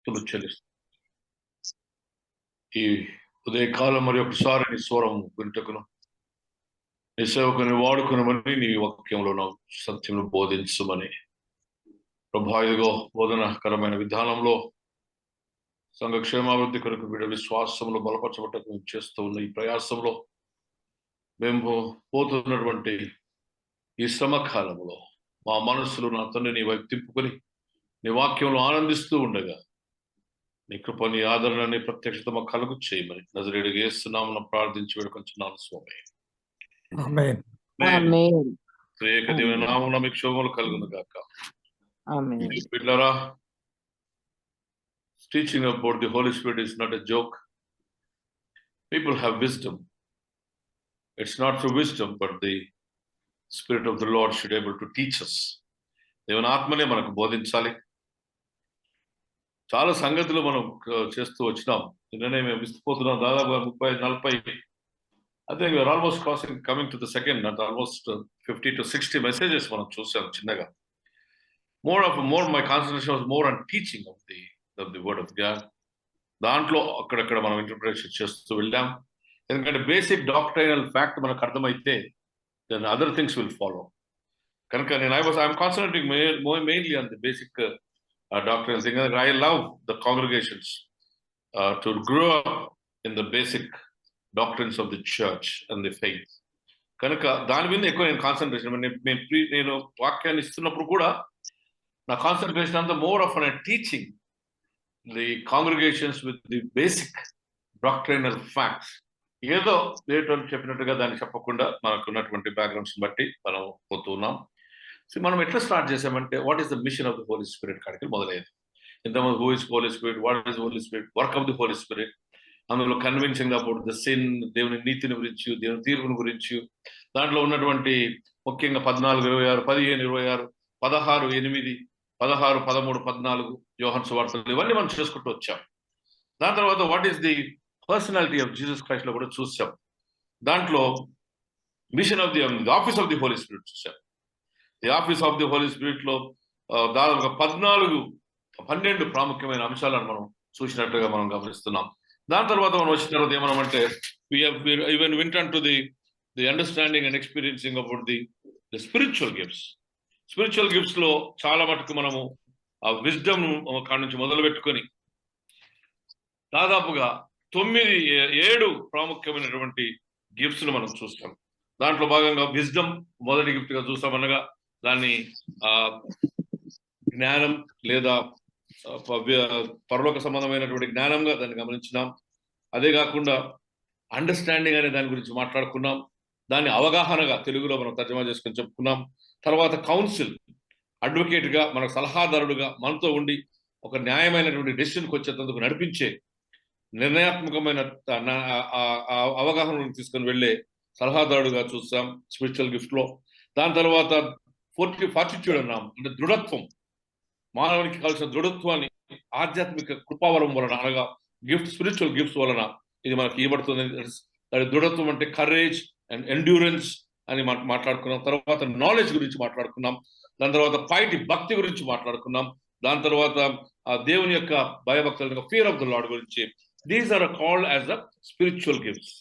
చెల్లిస్తాం. ఈ ఉదయకాలం మరి ఒకసారి నీ స్వరం వింటకును, నీ సేవకుని వాడుకునమని, నీ వాక్యంలో సత్యమును బోధించమని ప్రభా, ఇదిగో బోధనకరమైన విధానంలో సంఘ క్షేమాభివృద్ధి కొరకు వీడ విశ్వాసంలో బలపరచబట్టకు మేము చేస్తూ ఉన్న ఈ ప్రయాసంలో మేము పోతున్నటువంటి ఈ శ్రమకాలంలో మా మనస్సులు నా తండ్రి నీ వైపు తిప్పుకొని నీ వాక్యంలో ఆనందిస్తూ ఉండగా నీ కృప, నీ ఆదరణ, నీ ప్రత్యక్షత మాకు కలుగు చేయమని నజరేయుడిగా యేసునామమున ప్రార్థించి వేడుకొంచున్నాను స్వామి. ఆమేన్. త్రియేక దేవుని నామమున మీకు శుభములు కలుగును గాక. బిడ్డలారా, teaching about the Holy Spirit is not a joke. People have wisdom. It's not through wisdom, but the Spirit of the Lord should be able to teach us. దేవుని ఆత్మనే మనకు బోధించాలి. చాలా సంగతులు మనం చేస్తూ వచ్చినాం. నిన్ననే మేము విస్తుపోతున్నాం. దాదాపు 30-40, I think we are almost coming to the second, not almost 50 to 60 messages మనం చూసాం చిన్నగా. More my concentration was more on teaching of the word of God. దాంట్లో అక్కడక్కడ మనం ఇంటర్ప్రిటేషన్ చేస్తూ వెళ్ళాం. ఎందుకంటే బేసిక్ డాక్ట్రైనల్ ఫ్యాక్ట్ మనకు అర్థమైతే then other things will follow. కనుక I'm concentrating mainly on the basic doctrinal thing. I love the congregations to grow up in the basic doctrines of the church and the faith. కనుక దాని మీద ఎక్కువ నేను concentration, నేను వాక్యాన్ని ఇస్తున్నప్పుడు కూడా నా కాన్సన్ట్రేషన్ అంతా more of on teaching the congregations with the basic doctrinal facts. ఏదో చెప్పినట్టుగా దాన్ని చెప్పకుండా మనకు ఉన్నటువంటి బ్యాక్గ్రౌండ్స్ బట్టి మనం పోతున్నాం. సో మనం ఎట్లా స్టార్ట్ చేసామంటే, what is the mission of the Holi Spirit కాడికి మొదలయ్యేది. ఇంతమంది who is Holy Spirit, what is Holy Spirit, work of the Holi Spirit, అందులో కన్విన్సింగ్ అబౌట్ ద సిన్, దేవుని నీతిని గురించి, దేవుని తీర్పుని గురించి, దాంట్లో ఉన్నటువంటి ముఖ్యంగా 14, 26, 15, 26, 16, 8, 16, 13, 14 యోహాను సువార్తలు, ఇవన్నీ మనం చేసుకుంటూ వచ్చాం. దాని తర్వాత what is the personality of Jesus Christ లో కూడా చూసాం. దాంట్లో mission of the office of the Holi spirit చూసాం. The office of the Holi spirit లో దాదాపుగా 12 ప్రాముఖ్యమైన అంశాలను మనం చూసినట్టుగా మనం గమనిస్తున్నాం. దాని తర్వాత మనం వచ్చిన తర్వాత ఏమన్నామంటే, even went on to the understanding and experiencing about the spiritual gifts. Spiritual gifts లో చాలా మటుకు మనము ఆ విజ్డమ్ కాడి నుంచి మొదలు పెట్టుకొని దాదాపుగా 7 ప్రాముఖ్యమైనటువంటి గిఫ్ట్స్ ను మనం చూస్తాం. దాంట్లో భాగంగా విజ్డమ్ మొదటి గిఫ్ట్ గా చూస్తామనగా దాన్ని జ్ఞానం లేదా పరలోక సంబంధమైనటువంటి జ్ఞానంగా దాన్ని గమనించినాం. అదే కాకుండా అండర్స్టాండింగ్ అనే దాని గురించి మాట్లాడుకున్నాం. దాన్ని అవగాహనగా తెలుగులో మనం తర్జమా చేసుకొని చెప్పుకున్నాం. తర్వాత కౌన్సిల్, అడ్వకేట్ గా, మన సలహాదారుడుగా మనతో ఉండి ఒక న్యాయమైనటువంటి డెసిషన్కి వచ్చేందుకు నడిపించే నిర్ణయాత్మకమైన అవగాహనను తీసుకొని వెళ్ళే సలహాదారుడుగా చూస్తాం స్పిరిచువల్ గిఫ్ట్ లో. దాని తర్వాత ఫార్టిట్యూడ్ అన్నాం, అంటే దృఢత్వం, మానవునికి కావాల్సిన దృఢత్వాన్ని ఆధ్యాత్మిక కృపావరం వలన, అనగా స్పిరిచువల్ గిఫ్ట్స్ వలన ఇది మనకి ఇవ్వబడుతుంది. దృఢత్వం అంటే కరేజ్ అండ్ ఎండ్యూరెన్స్ అని మాట్లాడుకున్నాం. తర్వాత నాలెడ్జ్ గురించి మాట్లాడుకున్నాం. దాని తర్వాత పైటి, భక్తి గురించి మాట్లాడుకున్నాం. దాని తర్వాత దేవుని యొక్క భయభక్తుల, ఫియర్ ఆఫ్ ద లార్డ్ గురించి. These are called as the spiritual gifts.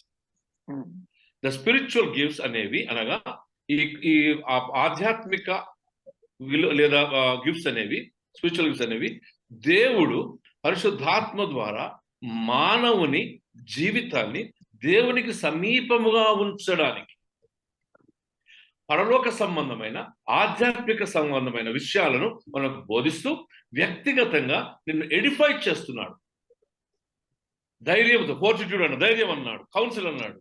The spiritual gifts అనేవి అనగా ఈ ఆధ్యాత్మిక లేదా గిఫ్ట్స్ అనేవి, స్పిరిచువల్ గిఫ్ట్స్ అనేవి దేవుడు పరిశుద్ధాత్మ ద్వారా మానవుని జీవితాన్ని దేవునికి సమీపముగా ఉంచడానికి, పరలోక సంబంధమైన, ఆధ్యాత్మిక సంబంధమైన విషయాలను మనకు బోధిస్తూ వ్యక్తిగతంగా నిన్ను ఎడిఫై చేస్తున్నాడు. ధైర్యంతో, ఫోర్టిట్యూడ్ అన్న ధైర్యం అన్నాడు, కౌన్సిల్ అన్నాడు.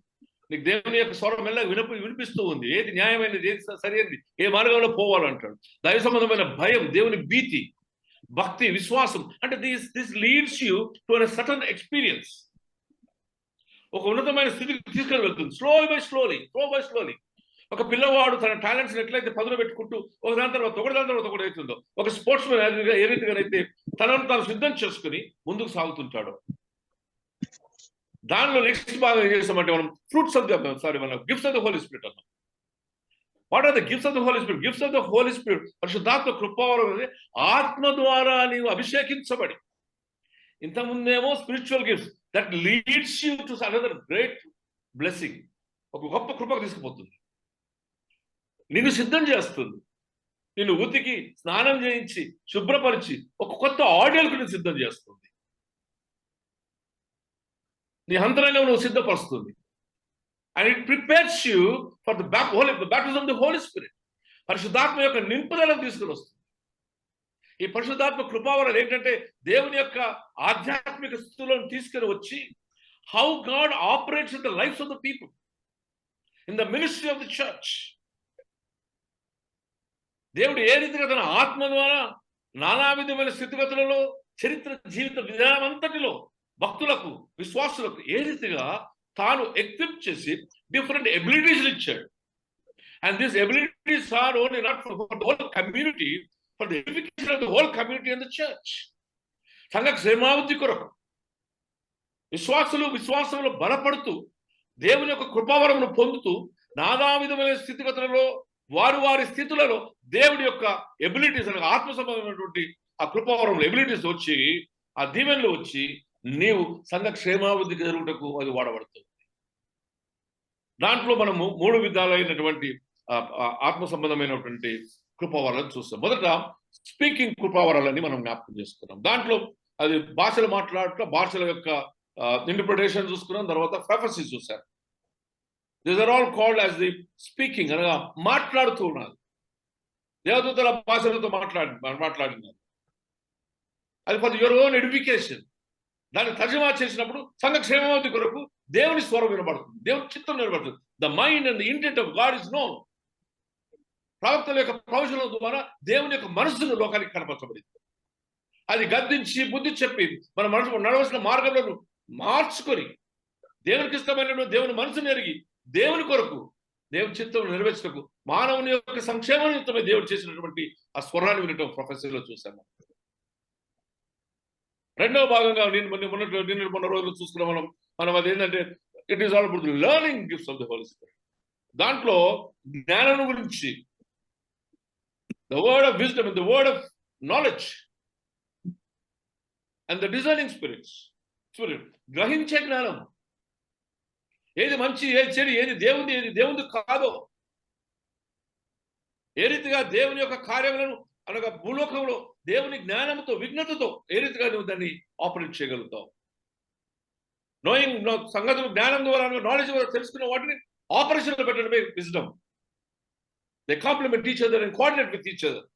నీకు దేవుని యొక్క స్వరం మెల్లగా వినిపిస్తూ ఉంది, ఏది న్యాయమైనది, ఏది సరైనది, ఏ మార్గంలో పోవాలంటాడు. దైవ సంబంధమైన భయం, దేవుని భీతి, భక్తి, విశ్వాసం, అంటే this leads you to a certain experience. ఒక ఉన్నతమైన స్థితికి తీసుకొని వెళ్తుంది. Slow by slowly. ఒక పిల్లవాడు తన టాలెంట్స్ ఎట్లయితే పదును పెట్టుకుంటూ ఒక దాని తర్వాత ఒకటి అవుతుందో, ఒక స్పోర్ట్స్ మ్యాన్ ఏ రీతిగానైతే తనను తాను సిద్ధం చేసుకుని ముందుకు సాగుతుంటాడు. దానిలో నెక్స్ట్ బాగా ఏం చేస్తామంటే మనం మనం gifts of the Holi spirit అన్నాం. What are the gifts of the Holi spirit? Gifts of the Holi spirit, పరిశుద్ధాత్మ కృపావరం, ఆత్మ ద్వారా నీవు అభిషేకించబడి ఇంతకుముందేమో spiritual gifts that leads you to another great blessing, ఒక గొప్ప కృపకు తీసుకుపోతుంది, నిన్ను సిద్ధం చేస్తుంది, నిన్ను ఉతికి స్నానం చేయించి శుభ్రపరిచి ఒక కొత్త ఆడియల్కు నిన్ను సిద్ధం చేస్తుంది, నీ అంతరంగం నువ్వు సిద్ధపరుస్తుంది. And it prepares you for the baptism of the Holi spirit. పరిశుద్ధాత్మ యొక్క నింపుదలను తీసుకుని వస్తుంది. ఈ పరిశుద్ధాత్మ కృపావరాలు ఏంటంటే దేవుని యొక్క ఆధ్యాత్మిక స్థితులను తీసుకుని వచ్చి how God operates in the lives of the people in the ministry of the church. దేవుడు ఏ రీతిగా తన ఆత్మ ద్వారా నానా విధమైన స్థితిగతులలో చరిత్ర జీవిత విధానం అంతటిలో భక్తులకు విశ్వాసులకు ఏ రీతిగా తాను ఎక్విప్ చేసి డిఫరెంట్ ఎబిలిటీస్ ఇచ్చాడు. And this abilities are only not for the whole community, for the education of the whole community and the church. సంఘ క్షేమాభివృద్ధి కొరకు విశ్వాసంలో బలపడుతూ దేవుని యొక్క కృపావరమును పొందుతూ నానా విధమైన స్థితిగతులలో వారి స్థితులలో దేవుడి యొక్క ఎబిలిటీస్ అనగా ఆత్మ సంబంధమైనటువంటి ఆ కృపావరం ఎబిలిటీస్ వచ్చి ఆ దీవెనలు వచ్చి నీవు సంఘ క్షేమాభివృద్ధికి జరుగుటకు అది వాడబడుతుంది. దాంట్లో మనము 3 విధాలైనటువంటి ఆత్మ సంబంధమైనటువంటి కృపావరాలను చూస్తాం. మొదట స్పీకింగ్ కృపావరాలని మనం జ్ఞాపకం చేసుకున్నాం. దాంట్లో అది భాషలు మాట్లాడటం, భాషల యొక్క ఇంటర్ప్రిటేషన్ చూసుకున్నాం. తర్వాత ప్రొఫెసీ చూసాం. These are all called as the speaking, అనగా మాట్లాడుతూ ఉన్నారు, దేవదూతల భాషలతో మాట్లాడినారు. అది ఫర్ యువర్ ఓన్ ఎడిఫికేషన్. దాన్ని తర్జమా చేసినప్పుడు సంఘ క్షేమాభివృద్ధి కొరకు దేవుని స్వరం వినబడుతుంది, దేవుని చిత్తం వినబడుతుంది. The mind and the intent of God is known. ప్రవక్తల యొక్క ప్రవచనం ద్వారా దేవుని యొక్క మనస్సును లోకానికి కనపరచబడింది. అది గద్దించి బుద్ధి చెప్పి మన మనసు నడవలసిన మార్గంలో మార్చుకొని దేవునికి ఇష్టమైన దేవుని మనసును ఎరిగి దేవుని కొరకు దేవుని చిత్తం నెరవేర్చటకు మానవుని యొక్క సంక్షేమ నిమిత్తమే దేవుడు చేసినటువంటి ఆ స్వరాన్ని వినటం ప్రొఫెసర్లో చూసాము. రెండవ భాగంగా మొన్న రోజులు చూసుకున్నాం మనం అది ఏంటంటే it is all about the learning gifts of the Holi Spirit. దాంట్లో జ్ఞానం గురించి, the word of wisdom, the word of knowledge and the designing spirit, గ్రహించే జ్ఞానం, ఏది మంచి ఏది చెడు, ఏది దేవుంది ఏది దేవుంది కాదో, ఏ రీతిగా దేవుని యొక్క కార్యములను అనగా భూలోకంలో దేవుని జ్ఞానంతో విఘ్నతతో ఏ రీతిగా నువ్వు దాన్ని ఆపరేట్ చేయగలుగుతావు. నోయింగ్ సంగతులు జ్ఞానం ద్వారా నాలెడ్జ్ ద్వారా తెలుసుకున్న వాటిని ఆపరేషన్లో పెట్టడమే wisdom. They complement each other and coordinate with each other.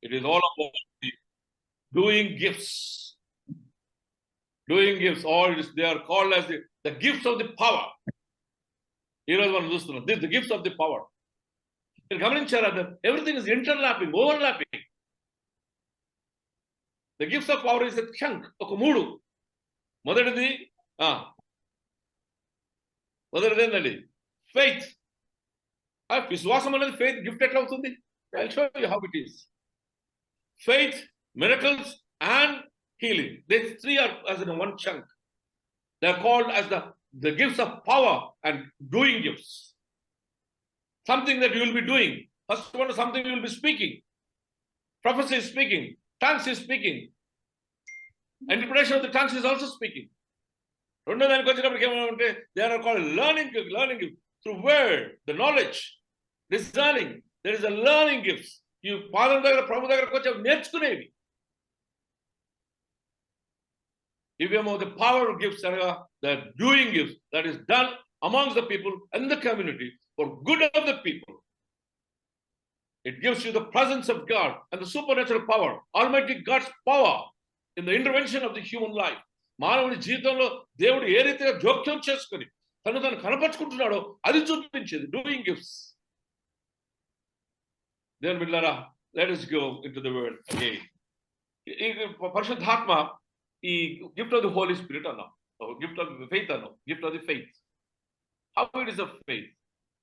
It is all about the doing gifts. Doing gifts, all this, they are called as the gifts of the power. ఈరోజు మనం చూస్తున్నాం the gifts of the power. మీరు గమనించారా? Everything is interlapping, overlapping. The gifts of power is a chunk, ఒక 3. మొదటిది ఏంటండి? Faith. విశ్వాసం అనేది ఫెయిత్ గిఫ్ట్ ఎట్లా అవుతుంది? I'll show you how it is. Faith, miracles and healing. These 3 are as in one chunk. They are called as the gifts of power and doing gifts. Something that you will be doing. First one, something you will be speaking. Prophecy is speaking. Tongues is speaking. Interpretation of the tongues is also speaking. They are called learning through word, the knowledge, discerning. There is a learning gifts. You Father దగ్గర ప్రభు దగ్గరకు వచ్చి నేర్చుకునేవి. ఇవేమో the power gifts, the doing gifts that is done amongst the people and the community for good of the people. It gives you the presence of God and the supernatural power, Almighty God's power in the intervention of the human life. మానవుని జీవితంలో దేవుడు ఏ రీతిగా జోక్యం చేసుకుని తను కనపరుచుకుంటున్నాడో అది చూపించేది డూయింగ్ గిఫ్ట్స్. దేవుని బిడ్డలారా, let us go into the word again. ఈ పరిశుద్ధాత్మ, ఈ gift of the Holi spirit అన్నాం, గిఫ్ట్ ఆఫ్ ఫెయిత్ అన్నాం, gift of the faith. How it is of faith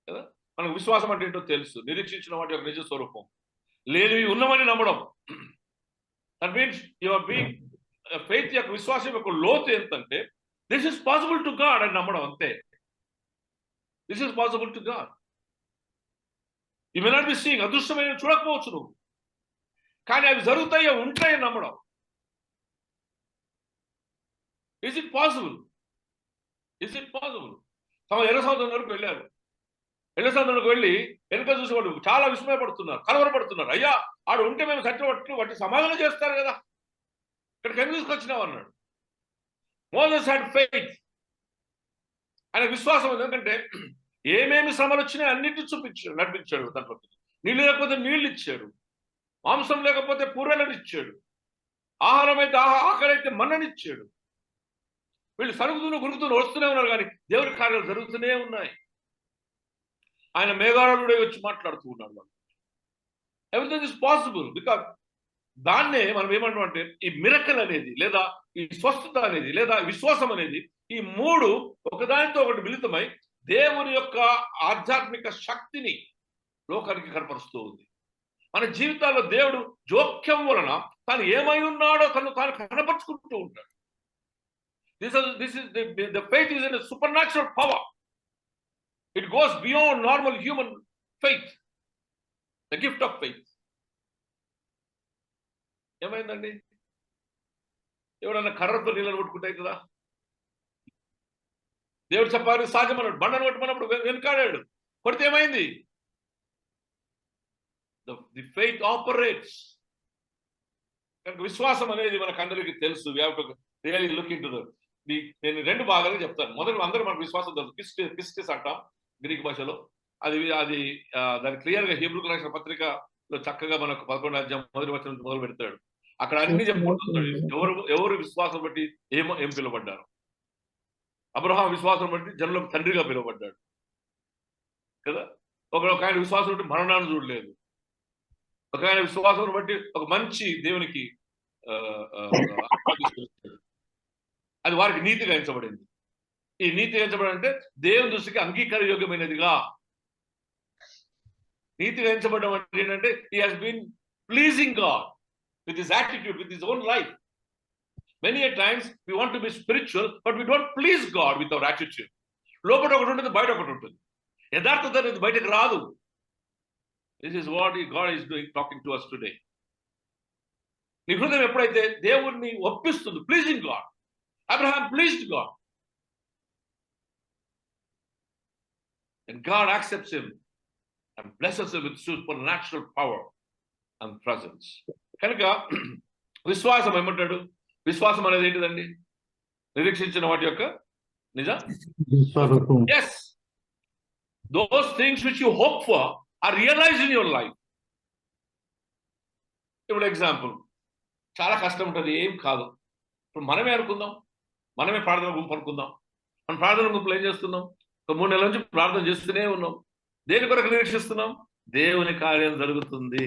కదా? మనకు విశ్వాసం అంటే ఏంటో తెలుసు, నిరీక్షించిన వాటి యొక్క నిజ స్వరూపం, లేనివి ఉన్నవని నమ్మడం. That means you are being faith యొక్క విశ్వాసం యొక్క లోతు ఎంతంటే this is possible to God అని నమ్మడం, అంతే. This is possible to God. You may not be seeing, అదృష్టమైన చూడకపోవచ్చు నువ్వు, కానీ అవి జరుగుతాయి, అవి ఉంటాయని నమ్మడం. Is it possible? ఎర్ర సముద్రం వరకు వెళ్ళారు. ఎర్ర సముద్రంలోకి వెళ్ళి వెనుక చూసి వాళ్ళు చాలా విస్మయపడుతున్నారు, కలవరపడుతున్నారు. అయ్యా, ఆడు ఉంటే మేము వాటి సమాధానం చేస్తారు కదా, ఇక్కడికి ఎందుకు తీసుకొచ్చినావు అన్నాడు. Moses had faith. ఆయన విశ్వాసం. ఎందుకంటే ఏమేమి శ్రమలు వచ్చినాయి అన్నిటిని నడిపించాడు. దాంట్లో నీళ్ళు లేకపోతే నీళ్ళు ఇచ్చాడు, మాంసం లేకపోతే పూరలను ఇచ్చాడు, ఆహారం అయితే ఆకలి అయితే మన్ననిచ్చాడు. వీళ్ళు గురుకుతూ వస్తూనే ఉన్నారు, కానీ దేవుడి కార్యాలు జరుగుతూనే ఉన్నాయి. ఆయన మేఘారుడే వచ్చి మాట్లాడుతూ ఉన్నాడు. వాళ్ళు ఎవ్రీథింగ్ ఇస్ పాసిబుల్ బికాజ్ దాన్నే మనం ఏమంటామంటే ఈ మిరకల్ అనేది, లేదా ఈ స్వస్థత అనేది, లేదా విశ్వాసం అనేది, ఈ మూడు ఒకదానితో ఒకటి మిళితమై దేవుని యొక్క ఆధ్యాత్మిక శక్తిని లోకానికి కనపరుస్తూ ఉంది. మన జీవితాల్లో దేవుడు జోక్యం వలన తాను ఏమై ఉన్నాడో తాను కనపరుచుకుంటూ ఉంటాడు. This is the faith is in a supernatural power. It goes beyond normal human faith. The gift of faith. ఏమైందండి? ఎవడన్నా కర్రతో నీళ్ళని కొట్టుకుంటే కదా? దేవుడు చెప్పాలి సాధ్యమన్నాడు. బండను కొట్టమన్నప్పుడు వెనుకాడాడు. కొడితే ఏమైంది? The faith operates. కనుక విశ్వాసం అనేది మనకు అందరికీ తెలుసు. We have to really look into the. నేను రెండు భాగాలుగా చెప్తాను. మొదటి అందరూ మనకు విశ్వాసం తెలుసు. పిస్టిస్ అంటాం గ్రీక్ భాషలో. అది దాని క్లియర్గా హీబ్రూ రాసిన పత్రికలో చక్కగా మనకు 11వ అధ్యాయం మొదటి వచనం నుంచి మొదలు పెడతాడు. అక్కడ అన్ని చెప్పుకుంటున్నాడు. ఎవరు విశ్వాసం బట్టి ఏం పిలువబడ్డారు. అబ్రహాం విశ్వాసం బట్టి జనులకు తండ్రిగా పిలువబడ్డాడు కదా. ఒక ఆయన విశ్వాసం బట్టి మరణాన్ని చూడలేదు. ఒక ఆయన విశ్వాసం బట్టి ఒక మంచి దేవునికి అది వారికి నీతిగా ఎంచబడింది. ఈ నీతిగా ఎంచబడి అంటే దేవుని దృష్టికి అంగీకారయోగ్యమైనదిగా. నీతిగా ఎంచబడడం అంటే ఏంటంటే he has been pleasing God with his attitude, with his own life. Many a times we want to be spiritual, but we don't please God with our attitude. లోపల ఒకటి ఉంటుంది, బయట ఒకటి ఉంటుంది. యథార్థత అనేది బయటకు రాదు. This is what God is doing, talking to us today. నీ హృదయం ఎప్పుడైతే దేవుణ్ణి ఒప్పిస్తుంది, pleasing God. Abraham pleased God, and God accepts him and blesses him with supernatural power and presence. కనుక విశ్వాసం ఏమంటాడు? విశ్వాసం అనేది ఏంటిదండి? నిరీక్షించిన వాటి యొక్క నిజం. Yes, those things which you hope for are realized in your life. ఇప్పుడు ఎగ్జాంపుల్, చాలా కష్టం ఉంటుంది, ఏం కాదు. ఇప్పుడు మనమే అనుకుందాం, మనమే ప్రార్థన గుంపు అనుకుందాం. మన ప్రార్థన గుంపులు ఏం చేస్తున్నాం? ఒక 3 నెలల నుంచి ప్రార్థన చేస్తూనే ఉన్నాం. దేని కొరకు నిరీక్షిస్తున్నాం? దేవుని కార్యం జరుగుతుంది.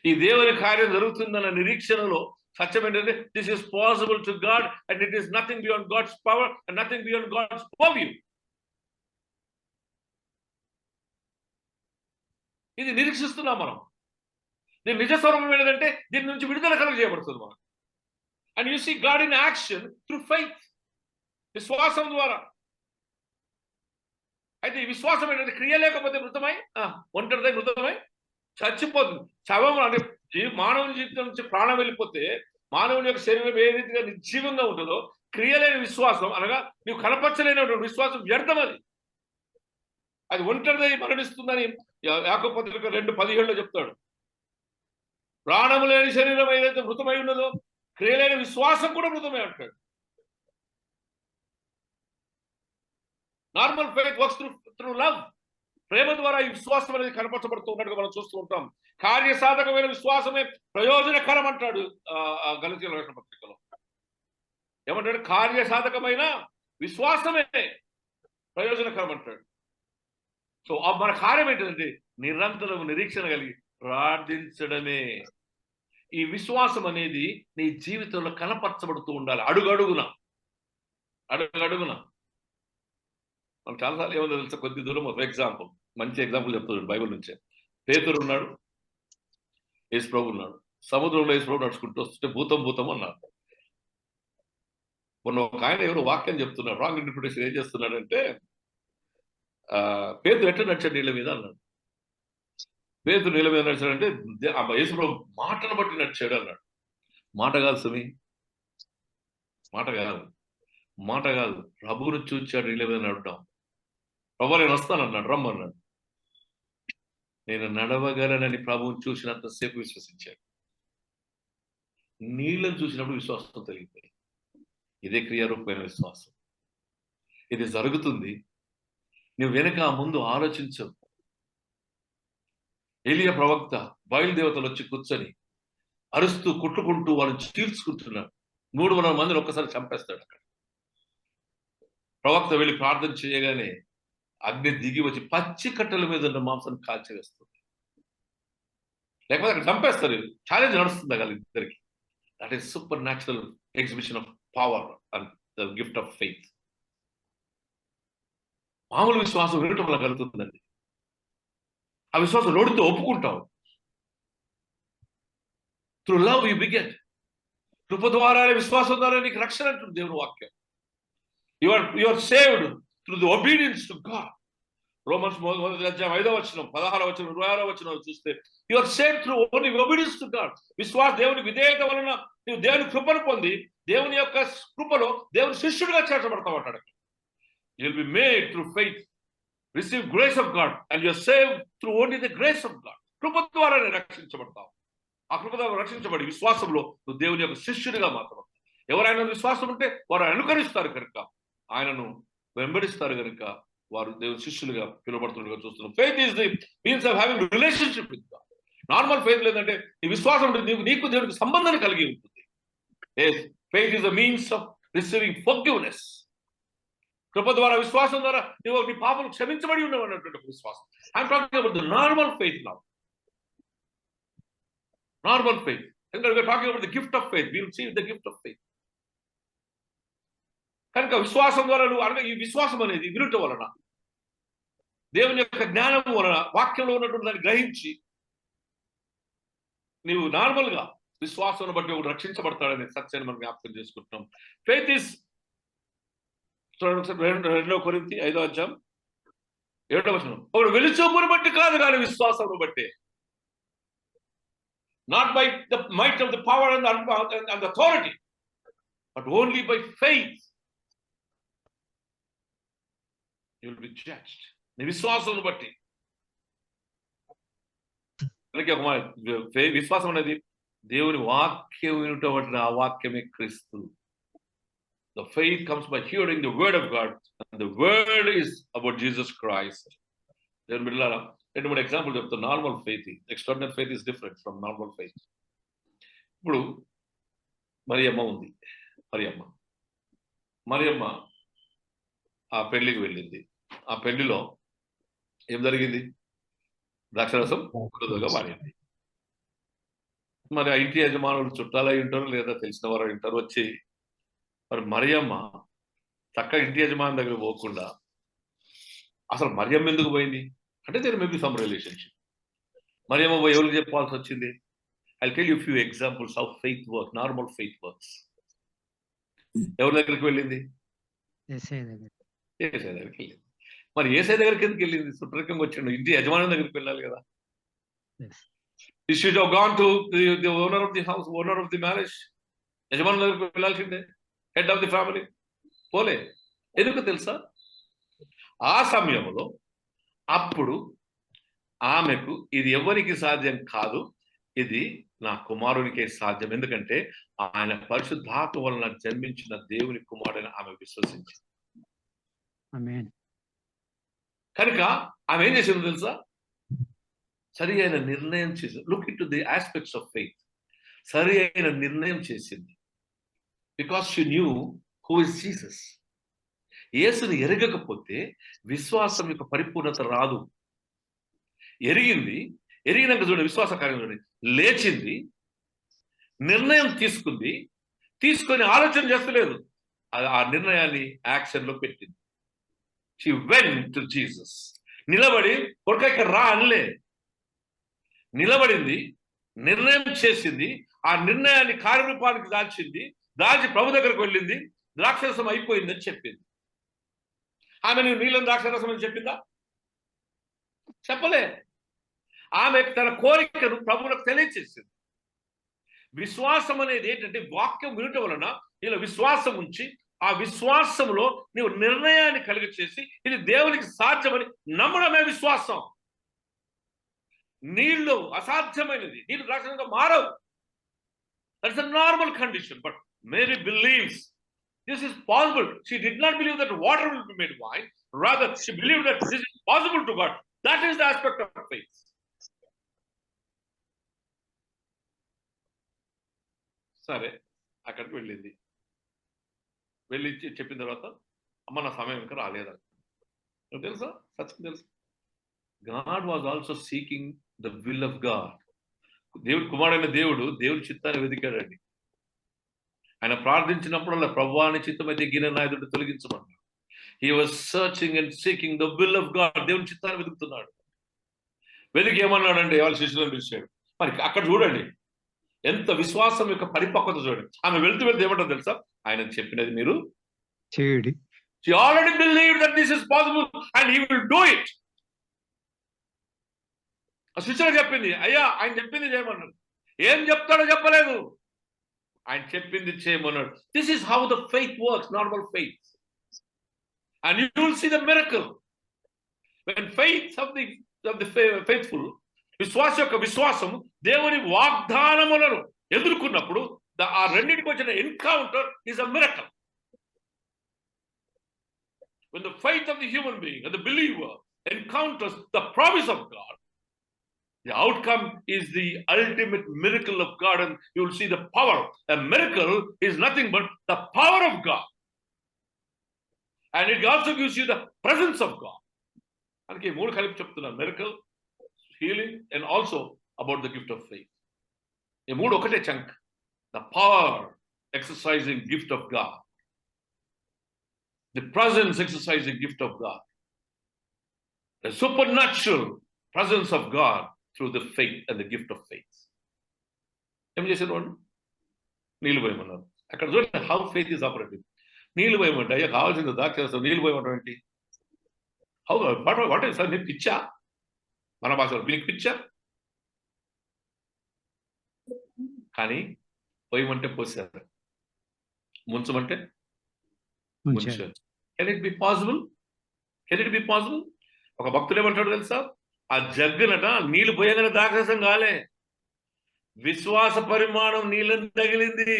ఈ దేవుని కార్యం జరుగుతుందన్న నిరీక్షణలో సత్యం ఏంటంటే this is possible to God and it is nothing beyond God's power and nothing beyond God's purview. ఇది నిరీక్షిస్తున్నాం మనం. దీని నిజ స్వరూపం ఏంటంటే దీని నుంచి విడుదల కలుగజేయబడుతుంది మనం. And you see God in action through faith, విశ్వాసం ద్వారా. అయితే ఈ విశ్వాసం ఏంటంటే క్రియ లేకపోతే మృతమై, ఒంటరిదై మృతమై చచ్చిపోతుంది. శవం అంటే మానవుని జీవితం నుంచి ప్రాణం వెళ్ళిపోతే మానవుని యొక్క శరీరం ఏ రీతిగా నిర్జీవంగా ఉంటుందో, క్రియలేని విశ్వాసం అనగా నీవు కనపరచలేనటువంటి విశ్వాసం వ్యర్థం. అది ఒంటరిదై మరణిస్తుందని యాకోబు పత్రిక 2:17 చెప్తాడు. ప్రాణము లేని శరీరం ఏదైతే మృతమై ఉన్నదో క్రియలేని విశ్వాసం కూడా మృతమే అంటాడు. Normal faith works through love. ప్రేమ ద్వారా ఈ విశ్వాసం అనేది కనపరచబడుతూ ఉన్నట్టుగా మనం చూస్తూ ఉంటాం. కార్యసాధకమైన విశ్వాసమే ప్రయోజనకరం అంటాడు గలతీయుల రాసిన పత్రికలో. ఏమంటాడు? కార్యసాధకమైన విశ్వాసమే ప్రయోజనకరం అంటాడు. సో మన కార్యం ఏంటంటే నిరంతరం నిరీక్షణ కలిగి ప్రార్థించడమే. ఈ విశ్వాసం అనేది నీ జీవితంలో కనపరచబడుతూ ఉండాలి అడుగడుగున. మనం చాలాసార్లు ఏమో తెలుసా, కొద్ది దూరం ఒక ఎగ్జాంపుల్, మంచి ఎగ్జాంపుల్ చెప్తున్నాడు బైబిల్ నుంచే. పేతురు ఉన్నాడు, యేసు ప్రభు ఉన్నాడు. సముద్రంలో యేసు ప్రభు నడుచుకుంటూ వస్తుంటే భూతం అన్నారు. మొన్న ఒక ఆయన ఎవరు వాక్యం చెప్తున్నాడు, రాంగ్ ఇంటర్ప్రిటేషన్ ఏం చేస్తున్నాడంటే పేతురు ఎట్లా నడిచాడు నీళ్ళ మీద అన్నాడు. పేతురు నీళ్ళ మీద నడిచాడంటే యేసు ప్రభు మాటను బట్టి నడిచాడు అన్నాడు. మాట కాదు స్వామి, మాట కాదు, మాట కాదు. ప్రభువును చూచాడు ఇళ్ళ నడవడం. ప్రభు నేను వస్తానన్నాడు, రమ్మన్నాడు. నేను నడవగలనని ప్రభువుని చూసినంతసేపు విశ్వసించాడు. నీళ్ళని చూసినప్పుడు విశ్వాసం కలిగిపోయింది. ఇదే క్రియారూపమైన విశ్వాసం. ఇది జరుగుతుంది, నువ్వు వెనక ముందు ఆలోచించవు. ఏలియా ప్రవక్త బయలుదేవతలు వచ్చి కూర్చొని అరుస్తూ కుట్టుకుంటూ వాళ్ళని చీల్చుకుంటున్నాడు. 300 మందిని ఒక్కసారి చంపేస్తాడు. అక్కడ ప్రవక్త వెళ్ళి ప్రార్థన చేయగానే అగ్ని దిగి వచ్చి పచ్చి కట్టెల మీద ఉన్న మాంసాన్ని కాల్చివేస్తుంది. లేకపోతే అక్కడ చంపేస్తారు. ఛాలెంజ్ నడుస్తుంది కదా ఇద్దరికి. That is supernatural exhibition of power and the gift of faith. మామూలు విశ్వాసం వినటం వల్ల కలుగుతుందండి. ఆ విశ్వాసం నోటితో ఒప్పుకుంటావు. Through love you beget. కృప ద్వారా, విశ్వాసం ద్వారా నీకు రక్షణ అంటుంది దేవుని వాక్యం. You are saved through the obedience to God. Romans 5వ వచనం, 16వ వచనం, 26వ వచనం చూస్తే you are saved through only obedience to God. దేవుని విధేయత వలన నువ్వు దేవుని కృపను పొంది దేవుని యొక్క కృపలో దేవుని శిష్యుడిగా చేర్చబడతావు అంటాడు. You will be made through faith, receive grace of God and you are saved through only the grace of God. కృప ద్వారానే రక్షించబడతావు. ఆ కృప ద్వారా రక్షించబడి విశ్వాసంలో నువ్వు దేవుని యొక్క శిష్యుడిగా మాత్రం. ఎవరైనా విశ్వాసం ఉంటే వారు అనుకరిస్తారు కనుక, ఆయనను వెంబడిస్తారు కనుక వారు దేవుని శిష్యులుగా పిలువబడుతున్నట్టుగా చూస్తున్నాం. Faith is the means of having relationship with God. Normal faith లేదంటే నీ విశ్వాసం ఉంటుంది, నీకు దేవునికి సంబంధాన్ని కలిగి ఉంటుంది. Faith is the means of receiving forgiveness. కృప ద్వారా, విశ్వాసం ద్వారా నువ్వు నీ పాపలు క్షమించబడి ఉన్నావు అన్నటువంటి విశ్వాసం. I'm talking about the normal faith now. Normal faith. And we are talking about the gift of faith. We will see the gift of faith. కనుక విశ్వాసం ద్వారా నువ్వు అనగా ఈ విశ్వాసం అనేది వినటం వలన, దేవుని యొక్క జ్ఞానం వలన, వాక్యంలో ఉన్నటువంటి దాన్ని గ్రహించి నీవు నార్మల్ గా విశ్వాసం బట్టి ఒకటి రక్షించబడతాడనే సత్యాన్ని మనం జ్ఞాపకం చేసుకుంటున్నాం. ఫెయిత్ ఇస్ 2 కొరింథీ 5వ అధ్యాయం 7వ వచనం. ఒకడు వెలుచూపును బట్టి కాదు కానీ విశ్వాసమును బట్టి. Not by the might of the power and the authority, but only by faith. You will be judged. నీ విశ్వాసం బట్టి. విశ్వాసం అనేది దేవుని వాక్యం వినటం బట్టి, ఆ వాక్యమే క్రీస్తు. The faith comes by hearing the word of God, and the word is about Jesus Christ. దేవుని బిడ్డలారా, 2-3 ఎగ్జాంపుల్ చెప్తాను. Normal faith, extraordinary faith is different from normal faith. ఇప్పుడు మరియమ్మ ఉంది. మరియమ్మ ఆ పెళ్లికి వెళ్ళింది. ఆ పెళ్లిలో ఏం జరిగింది? ద్రాక్షరసం మృదువుగా వాడింది. మరి ఆ ఇంటి యజమానులు చుట్టాలై ఉంటారు, లేదా తెలిసిన వారు ఉంటారు. వచ్చి మరి మరియమ్మ చక్కగా ఇంటి యజమాని దగ్గర పోకుండా అసలు మరియమ్మ ఎందుకు పోయింది అంటే, there may be some relationship. Mariyamma ఎవరికి చెప్పాల్సి వచ్చింది? I'll tell you a few examples how faith works, normal faith works. ఎవరి దగ్గరికి వెళ్ళింది? యేసయ్య దగ్గరికి వెళ్ళింది. మరి యేసయ్య దగ్గరికి ఎందుకు వెళ్ళింది? సుట్రకంగా వచ్చిండు, ఇంటి యజమాని దగ్గరికి వెళ్ళాలి కదా. She should have gone to the owner of the house, owner of the marriage. యజమాని దగ్గరికి వెళ్ళాల్సిందే, హెడ్ ఆఫ్ ది ఫ్యామిలీ. పోలే. ఎందుకు తెలుసా? ఆ సమయంలో అప్పుడు ఆమెకు ఇది ఎవరికి సాధ్యం కాదు, ఇది నా కుమారునికే సాధ్యం. ఎందుకంటే ఆయన పరిశుద్ధాత్మ వలన జన్మించిన దేవుని కుమారుడని ఆమె విశ్వసించింది. కనుక ఆమె ఏం చేసిందో తెలుసా? సరి అయిన నిర్ణయం చేసింది. Look in to the aspects of faith. సరి అయిన నిర్ణయం చేసింది. Because she knew who is Jesus. యేసుని ఎరగకపోతే విశ్వాసం యొక్క పరిపూర్ణత రాదు. ఎరిగినాక చూడండి, విశ్వాస కార్యంలో లేచింది, నిర్ణయం తీసుకొని ఆలోచన చేస్తలేదు, ఆ నిర్ణయాన్ని యాక్షన్ లో పెట్టింది. She went to Jesus. నిలబడి కొడుకా ఇక్కడ రా అనలే, నిలబడింది, నిర్ణయం చేసింది, ఆ నిర్ణయాన్ని కార్యరూపానికి దాల్చి ప్రభు దగ్గరకు వెళ్ళింది. ద్రాక్షరసం అయిపోయిందని చెప్పింది. ఆమె నువ్వు నీళ్ళని ద్రాక్షరసం అని చెప్పిందా? చెప్పలే. ఆమె తన కోరికను ప్రభువులకు తెలియచేసింది. విశ్వాసం అనేది ఏంటంటే వాక్యం వినటం వలన నీలో విశ్వాసం ఉంచి ఆ విశ్వాసంలో నీవు నిర్ణయాన్ని కలిగి చేసి ఇది దేవునికి సాధ్యమని నమ్మడమే విశ్వాసం. నీళ్ళు అసాధ్యమైనది, నీళ్ళు రాక్షసంగా మారవు. That's a normal condition. But Mary believes this is possible. She did not believe that water will be made wine. Rather, she believed that this is possible to God. That is the aspect of faith. సరే, అక్కడికి వెళ్ళింది. వెళ్ళి చెప్పిన తర్వాత అమ్మ నా సమయం ఇంకా రాలేదని తెలుసా, సత్యం తెలుసు. God was also seeking the will of God. దేవుడు కుమారుడైన దేవుడి చిత్తాన్ని వెతికాడండి. ఆయన ప్రార్థించినప్పుడల్లా ప్రభువా నీ చిత్తమైతే గిన్నె నా ఎదుట తొలగించమన్నాడు. He was searching and seeking the will of God. దేవుని చిత్తాన్ని వెతుకుతున్నాడు. వెతికి ఏమన్నాడంటే వాళ్ళ శిష్యులను పిలిచాడు. మరి అక్కడ చూడండి ఎంత విశ్వాసం యొక్క పరిపక్వత చూడండి. ఆమె వెళ్తూ ఏమంటారు తెలుసా, ఆయన చెప్పినది మీరు చేయండి. She already believed that this is possible and he will do it. ఆ శిష్యులు చెప్పింది, అయ్యా ఆయన చెప్పింది చేయమన్నాడు. ఏం చెప్తాడో చెప్పలేదు, ఆయన చెప్పింది చేయమన్నాడు. This is how the faith works, normal faith. And you will see the miracle when faith of the faithful, విశ్వాస యొక్క విశ్వాసం దేవుని వాగ్దానములను ఎదుర్కొన్నప్పుడు ఆ రెండింటికి వచ్చిన encounter is a miracle. When the faith of the human being and the believer encounters the promise of God, the outcome is the ultimate miracle of God, and you will see the power. A miracle is nothing but the power of God, and it also gives you the presence of God. Anke mood kalip cheptunna, miracle, healing, and also about the gift of faith. E mood okate chunk. The power exercising gift of God, the presence exercising gift of God, the supernatural presence of God through the faith and the gift of faith. ఏం చేశారు వాళ్ళు? నీళ్ళు పోయమన్నారు. అక్కడ చూడండి how faith is operating. నీళ్ళు పోయమంటే అయ్యా కావాల్సింది దాచేస్తాం, నీళ్ళు పోయమంటాం ఏంటి? హౌ వాట్ ఈస్ సార్, నీకు పిచ్చా? మన భాషలో మీకు పిచ్చా? కానీ పోయమంటే పోసారు, ముంచమంటే ముంచారు. Can it be possible? Can it be possible? ఒక భక్తుడు ఏమంటాడు తెలుసా, ఆ జగ్గునట నీళ్లు పోయగానే దాక్షసం కాలే, విశ్వాస పరిమాణం నీళ్ళని తగిలింది.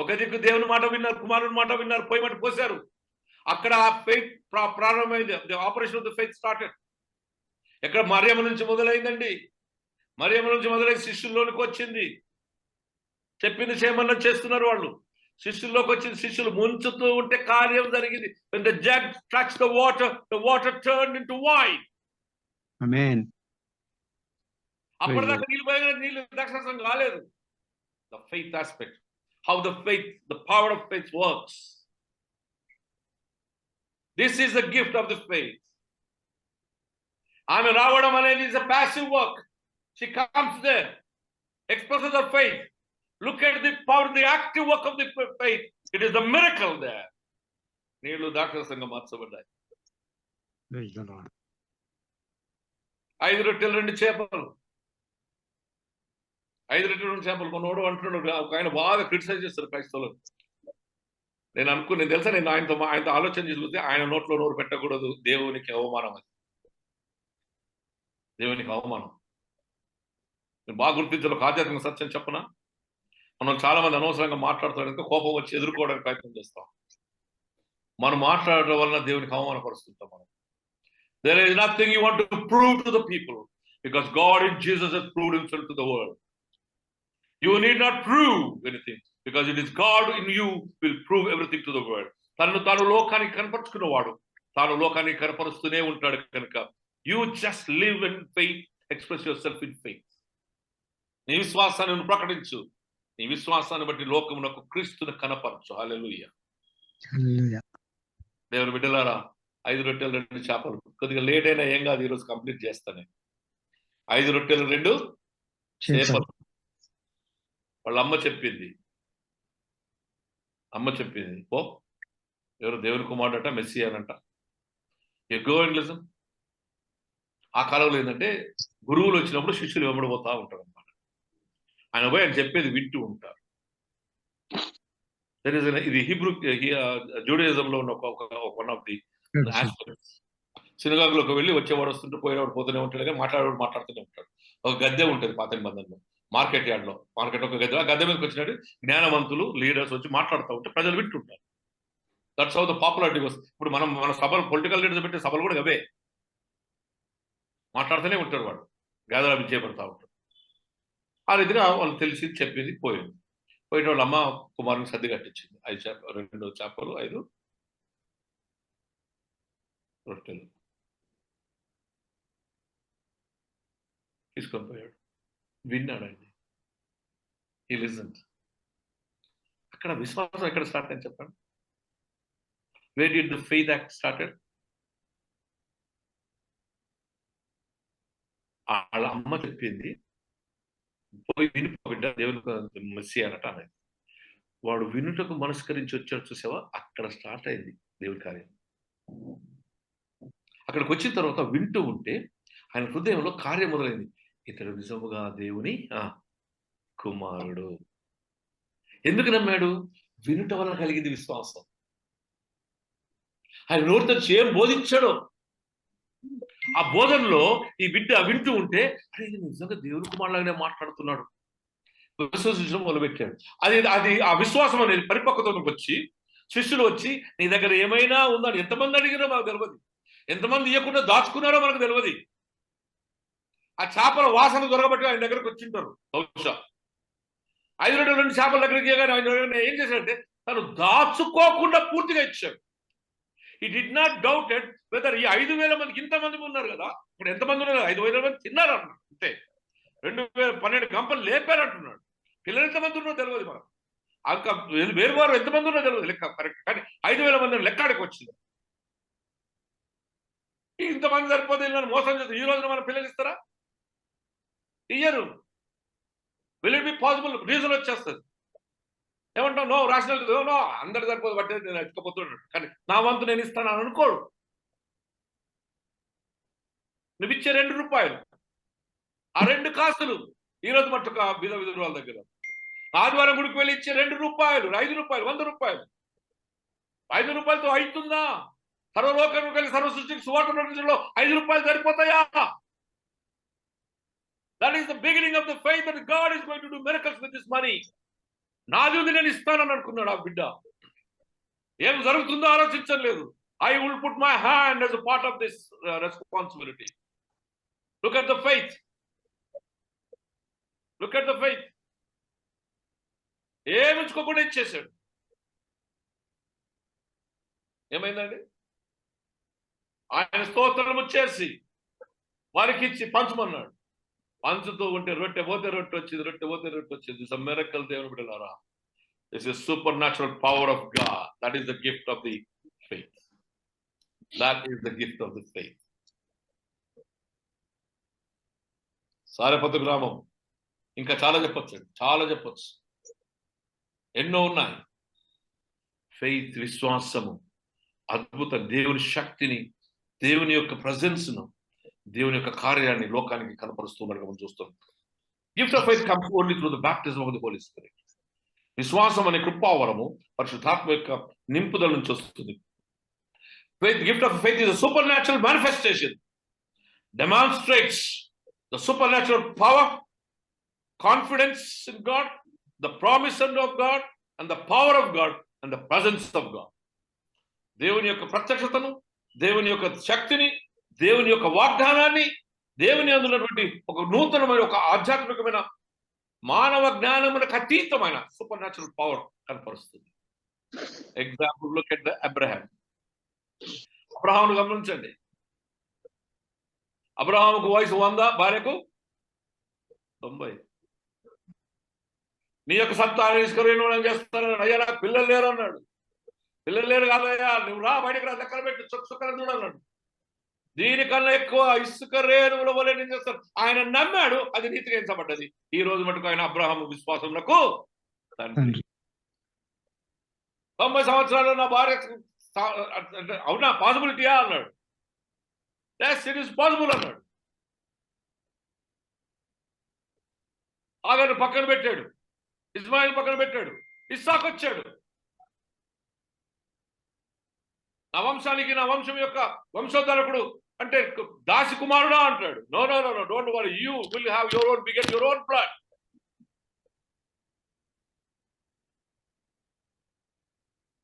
ఒక దిక్కు దేవుని మాట విన్నారు, కుమారుని మాట విన్నారు, పోయమంటే పోసారు. అక్కడ ఆ ఫెయిత్ ప్రారంభమైంది. The operation of the faith started. ఎక్కడ? మరియమ్మ నుంచి మొదలైందండి. మరియమ్మ నుంచి మొదలై శిష్యుల్లోనికి వచ్చింది. చెప్పింది చేయమన్నా చేస్తున్నారు వాళ్ళు. శిష్యుల్లోకి వచ్చింది, శిష్యులు ముంచుతూ ఉంటే కార్యం జరిగింది. When the jug touched the water turned into wine. Amen. అప్పటిదాకా నీళ్ళు పోయిన నీళ్ళు దాక్షసం కాలేదు. The faith aspect, how the faith, the power of faith works. This is the gift of the faith. ఆమె రావడం అనేది is a passive work. She comes there, expresses her faith. Look at the power, the active work of the faith. It is the miracle there. నీళ్లు దాక్షసంగా మార్చబడ్డాయి. 5 రొట్టెలు 2 చేపలు. 5 రొట్టెలు 2 చేపలు. కొన్నోడు అంటున్నాడు, ఒక ఆయన బాగా క్రిటిసైజ్ చేస్తారు క్రైస్తవులు. నేను తెలుసా, నేను ఆయనతో ఆలోచన చేసి ఆయన నోట్లో నోరు పెట్టకూడదు, దేవునికి అవమానం. అది దేవునికి అవమానం. నేను బాగా గుర్తించాలి. ఒక ఆధ్యాత్మిక సత్యం చెప్పనా, మనం చాలా మంది అనవసరంగా మాట్లాడుతాం, కోపం వచ్చి ఎదుర్కోవడానికి ప్రయత్నం చేస్తాం. మనం మాట్లాడడం వలన దేవునికి అవమానపరుస్తుంటాం. మనం there is nothing you want to prove to the people, because God in Jesus has proved himself to the world. You need not prove anything, because it is God in you will prove everything to the world. తాను లోకానికి కనపరుచుకున్నవాడు, తాను లోకానికి కనపరుస్తూనే ఉంటాడు కనుక you just live in faith, express yourself in faith. నీ విశ్వాసాన్ని ప్రకటించు, నీ విశ్వాసాన్ని బట్టి లోకమునకు క్రీస్తుని కనపరచు. హల్లెలూయా. దేవుని బిడ్డలారా, 5 రొట్టెలు 2 చేపలు. కొద్దిగా లేట్ అయినా ఏం కాదు, ఈరోజు కంప్లీట్ చేస్తాను. 5 రొట్టెలు 2 చేపలు. వాళ్ళ అమ్మ చెప్పింది, పో, ఎవరు దేవుని కుమారుడట, మెస్సియానంట. You go and listen. ఆ కాలంలో ఏంటంటే గురువులు వచ్చినప్పుడు శిష్యులు వెంబడిపోతా ఉంటారు అనమాట. ఆయన పోయి ఆయన చెప్పేది వింటూ ఉంటారు. ఇది హిబ్రూ జూడిజంలో ఉన్న వన్ ఆఫ్ ది ఆస్పెక్ట్స్. సినగాగులోకి వెళ్ళి వచ్చేవాడు వస్తుంటే పోయేవాడు పోతూనే ఉంటాడు, కానీ మాట్లాడేవాడు మాట్లాడుతూనే ఉంటాడు. ఒక గద్దె ఉంటుంది పాత నిబంధనలో, మార్కెట్ యార్డ్లో. మార్కెట్ ఒక గద్దె, ఆ గద్దె మీదకి వచ్చినట్టు జ్ఞానవంతులు లీడర్స్ వచ్చి మాట్లాడుతూ ఉంటే ప్రజలు వింటుంటారు. దట్స్ హౌ ద పాపులారిటీ వస్తుంది. ఇప్పుడు మన సభలు, పొలిటికల్ లీడర్స్ పెట్టే సభలు కూడా అవే, మాట్లాడుతూనే ఉంటారు. వాడు గాదరా విజయపడతా ఉంటారు. ఆ రీతిగా వాళ్ళు తెలిసి చెప్పింది పోయింది. పోయిన వాళ్ళ అమ్మ కుమారుని సర్ది కట్టించింది. 2 చేపలు 5 రొట్టెలు తీసుకొని పోయాడు. విన్నాడండి. హి లిసన్డ్. అక్కడ విశ్వాసం ఎక్కడ స్టార్ట్ అని చెప్పండి. Where did the faith act started? వాళ్ళ అమ్మ చెప్పింది, పోయి వినిపో బిడ్డ, దేవునికి మెస్సీ అనట అనేది. వాడు వినుటకు మనస్కరించి వచ్చాడు, చూసావా? అక్కడ స్టార్ట్ అయింది దేవుడి కార్యం. అక్కడికి వచ్చిన తర్వాత వింటూ ఉంటే ఆయన హృదయంలో కార్యం మొదలైంది. ఇతడు నిజముగా దేవుని కుమారుడు. ఎందుకు నమ్మాడు? వినుట వల్ల కలిగింది విశ్వాసం. ఆయన నోటితో ఏం బోధించాడో ఆ బోధనలో ఈ బిడ్డ వింటూ ఉంటే, అరే నిజంగా దేవుని కుమారులాగానే మాట్లాడుతున్నాడు, విశ్వసించడం మొదలుపెట్టాడు. అది ఆ విశ్వాసం అనేది పరిపక్వతకు వచ్చి శిష్యులు వచ్చి, నీ దగ్గర ఏమైనా ఉందని ఎంతమంది అడిగినా మాకు తెలియదు, ఎంతమంది ఇవ్వకుండా దాచుకున్నారో మనకు తెలియదు. ఆ చేపల వాసన దొరకబట్టి ఆయన దగ్గరకు వచ్చింటారు. బహుశా 5 రొట్టెలు 2 చేపల దగ్గరికి ఆయన ఏం చేశాడంటే, తను దాచుకోకుండా పూర్తిగా ఇచ్చాడు. ఈ డిడ్ నాట్ డౌటెడ్ వెదర్ ఈ 5,000 మందికి ఇంతమంది ఉన్నారు కదా, ఇప్పుడు ఎంతమంది ఉన్నారు? 5,000 మంది తిన్నారు అన్నాడు. అంతే. 12 గంపలు లేపారు అంటున్నాడు. పిల్లలు ఎంతమంది ఉన్నారో తెలియదు మనకు. వేరువారు ఎంతమంది ఉన్నారో తెలియదు, లెక్క కరెక్ట్. కానీ 5,000 మంది లెక్కాడికి వచ్చింది. ఇంతమంది సరిపోతే మోసం చేస్తారు. ఈ రోజున మన పిల్లలు ఇస్తారా? ఇయ్యరు. Will it be possible? Reason వచ్చేస్తుంది. ఏమంటావు? నో, రాషనల్ నో, అందరు సరిపోదు బట్టే నేను ఎత్తుకపోతున్నాడు, కానీ నా వంతు నేను ఇస్తాను అని అనుకోడు. నువ్వు ఇచ్చే 2 రూపాయలు, ఆ 2 కాసులు ఈరోజు మట్టుకు విధురాల దగ్గర ఆదివారం గుడికి వెళ్ళి ఇచ్చే 2 రూపాయలు, 5 రూపాయలు, 100 రూపాయలు, 5 రూపాయలతో అవుతుందా? సర్వలోకానికి వెళ్ళి సర్వ సృష్టికి సువార్త ప్రకటించడంలో 5 రూపాయలు సరిపోతాయా? That is the beginning of the faith that God is going to do miracles with this money. నాది నేను ఇస్తానని అనుకున్నాడు ఆ బిడ్డ. ఏం జరుగుతుందో ఆలోచించలేదు. I will put my hand as a part of this responsibility. Look at the faith. Look at the faith. ఏమించుకోకుండా ఇచ్చేసాడు. ఏమైందండి? ఆయన స్తోత్రము చేసి వారికి ఇచ్చి పంచమన్నాడు. పంచుతూ ఉంటే రొట్టె పోతే రొట్టె వచ్చింది, రొట్టె పోతే రొట్టె వచ్చింది. ఇట్స్ ఎ మిరకల్ దేవుని బిడ్డలారా. This is supernatural power of God. That is the gift of the faith. That is the gift of the faith. సారెపతు గ్రామం ఇంకా చాలా చెప్పొచ్చు, చాలా చెప్పొచ్చు, ఎన్నో ఉన్నాయి. ఫెయిత్, విశ్వాసము, అద్భుతం, దేవుని శక్తిని, దేవుని యొక్క ప్రజెన్స్ ను, దేవుని యొక్క కార్యాన్ని లోకానికి కనపరుస్తున్నట్టుగా మనం చూస్తాం. Gift of faith comes only through the baptism of the Holi Spirit. విశ్వాసం అనే కృపావరము పరిశుద్ధాత్మ యొక్క నింపుదల నుంచి వస్తుంది. Faith, gift of faith is a supernatural manifestation. Demonstrates the supernatural power, confidence in God, the promise of God, and the power of God, and the presence of God. దేవుని యొక్క ప్రత్యక్షతను, దేవుని యొక్క శక్తిని, దేవుని యొక్క వాగ్దానాన్ని, దేవుని అందున్నటువంటి ఒక నూతనమైన ఒక ఆధ్యాత్మికమైన మానవ జ్ఞానమునకు అతీతమైన సూపర్ న్యాచురల్ పవర్ కనపరుస్తుంది. Example look at the Abraham. అబ్రహామును గమనించండి. అబ్రహాముకు వయసు 100, భార్యకు 90. నీ యొక్క సంతానం తీసుకుని చేస్తాను. అయ్యా నాకు పిల్లలు లేరు అన్నాడు. పిల్లలు లేరు కాదయ్యా, నువ్వు రా బయటకు రా, లెక్కలు పెట్టి చుక్కలు చూడన్నాడు. దీనికన్నా ఎక్కువ ఇసుక రేణువుల వలె నేను చేస్తాను. ఆయన నమ్మాడు, అది నీతిగా ఎంచబడ్డది. ఈ రోజు మటుకు ఆయన అబ్రహాము విశ్వాసమునకు తండ్రి. 90 సంవత్సరాలు నా భార్య అవునా, పాసిబిలిటీయా అన్నాడు. ఇట్ ఈస్ పాసిబుల్ అన్నాడు. ఆగను పక్కన పెట్టాడు, ఇస్మాయిల్ పక్కన పెట్టాడు, ఇస్సాకు వచ్చాడు. నా వంశానికి, నా వంశం యొక్క వంశోద్ధరకుడు అంటే దాసి కుమారుడా అంటాడు. No no no no, don't worry, you will have your own beget your own plan.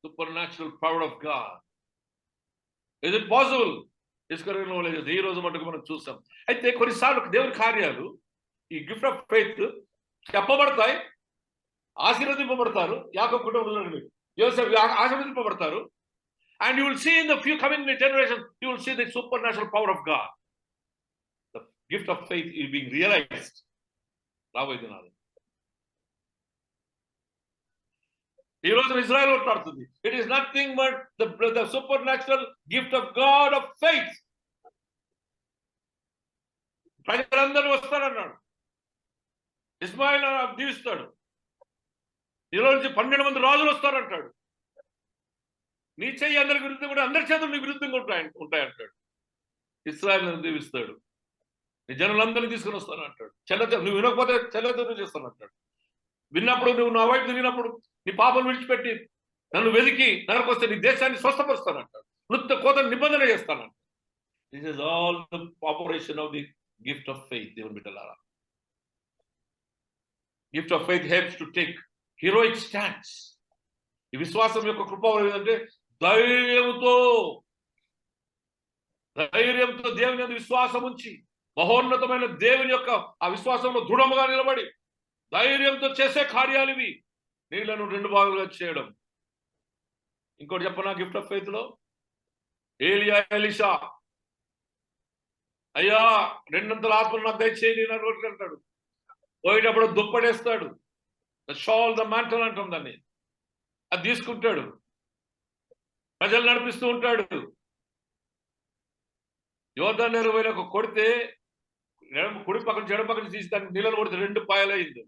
Supernatural power of God. Is it possible? ఈ రోజు మటుకు మనం చూస్తాం. అయితే కొన్నిసార్లు దేవుని కార్యాలు ఈ గిఫ్ట్ ఆఫ్ ఫెయిత్ చెప్పబడతాయి, ఆశీర్వదింపబడతారు. యాకోబు కుటుంబంలో యోసేపు ఆశీర్వదింపబడతారు. And you will see in the few coming generations, you will see the supernatural power of God. The gift of faith is being realized. ఈ రోజు Israel కొట్లాడుతుంది. It is nothing but the supernatural gift of God of faith. ప్రజలందరూ వస్తారన్నాడు. ఇస్మాయిల్ దీవిస్తాడు. ఈరోజు 12 మంది రాజులు వస్తారంటాడు. నీ చెయ్యి అందరి విరుద్ధం కూడా, అందరి చేతులు నీ విరుద్ధంగా ఉంటాయంటాడు. ఇస్రాయల్ దీవిస్తాడు. నీ జనులందరినీ తీసుకుని వస్తాను అంటాడు. నువ్వు వినకపోతే చెల్లెతను చేస్తాను అంటాడు. విన్నప్పుడు, నువ్వు నా వైపు తిరిగినప్పుడు, నీ పాపను విడిచిపెట్టి నన్ను వెతికి నరకొస్తే నీ దేశాన్ని స్వస్థపరుస్తానంటాడు. నృత్య కోత నిబంధన చేస్తానంటాడు. This is all the operation of the gift of faith. దేవుని బిడ్డలారా, gift of faith helps to take heroic stands. ఈ విశ్వాసం యొక్క కృప ఏంటంటే ధైర్యంతో దేవుని విశ్వాసం ఉంచి, మహోన్నతమైన దేవుని యొక్క ఆ విశ్వాసంలో దృఢముగా నిలబడి ధైర్యంతో చేసే కార్యాలు ఇవి. నీళ్లను 2 భాగాలుగా చేయడం. ఇంకోటి చెప్పనా గిఫ్ట్ ఆఫ్ ఫెయిత్ లో? ఏలియా, ఎలీషా, అయ్యా 2 ఆత్మలు నాకు దయచేయి అంటాడు. పోయేటప్పుడు దుప్పడేస్తాడు. షాల్ ద మ్యాంటల్ అంటాం దాన్ని. అది తీసుకుంటాడు, ప్రజలు నడిపిస్తూ ఉంటాడు. యోర్దాను నది కొడితే కుడి పక్కన చెడు పక్కన తీసి దాన్ని నీళ్ళను కొడితే 2 పాయలైంది.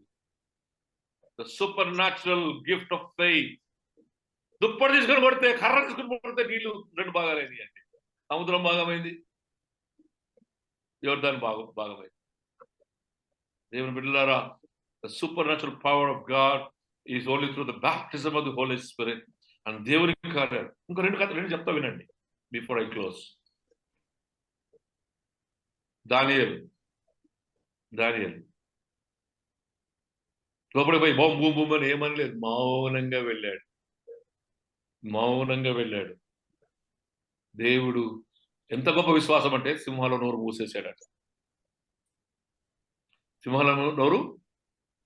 The supernatural gift of faith. దుప్పటి తీసుకొని కొడితే, కర్ర తీసుకుని కొడితే నీళ్లు 2 భాగాలైంది అండి. సముద్రం భాగమైంది, యోర్దాను భాగమైంది. దేవుని బిడ్డలారా, the supernatural power of God is only through the baptism of the Holy Spirit. And దేవుని కార్యాలు ఇంకో 2 చెప్తా వినండి బిఫోర్ ఐ క్లోజ్. దానియేలు లోపలికి పోయి బొమ్మ భూమి భూమి అని ఏమనలేదు, మౌనంగా వెళ్ళాడు. దేవుడు ఎంత గొప్ప విశ్వాసం అంటే సింహాల నోరు మూసేశాడట. సింహాల నోరు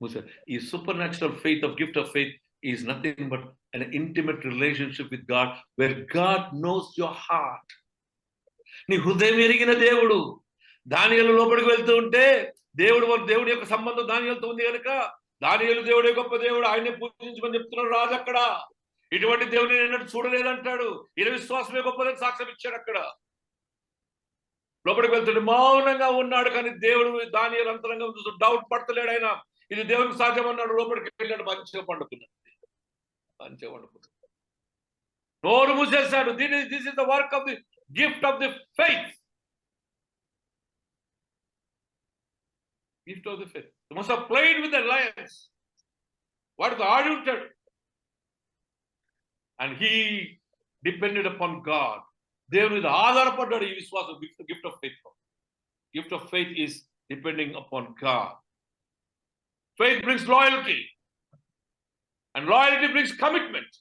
మూసాడు. ఈ super natural faith of gift of faith is nothing but an intimate relationship with God, where God knows your heart. నీ హృదయం ఎరిగిన దేవుడు. దానియేలు లోపలికి వెళ్తూ ఉంటే దేవుడి యొక్క సంబంధం దానియేలుతో ఉంది కనుక, దానియేలు దేవుడే గొప్ప దేవుడు, ఆయనే పూజించమని చెప్తున్నాడు రాజు అక్కడ. ఇటువంటి దేవుడిని నేను చూడలేదంటాడు. ఈయన విశ్వాసమే గొప్పదని సాక్ష్యం ఇచ్చాడు అక్కడ. లోపలికి వెళ్తుంటే మౌనంగా ఉన్నాడు. కానీ దేవుడు దానియేలు అంతరంగం చూస్తూ డౌట్ పడతలేడు. ఆయన ఇది దేవునికి సాధ్యం అన్నాడు. లోపలికి వెళ్ళాడు. మంచిగా పండుకున్నాడు. నోరు మూసేశాడు. This is the work of the gift of the faith. Gift of the faith. You must have played with the lions. వాడితో ఆడి ఉంటాడు. And he depended upon God. దేవుని మీద ఆధారపడ్డాడు. ఈ విశ్వాసం gift of faith. Gift of faith is depending upon God. Faith brings loyalty, and loyalty brings commitment,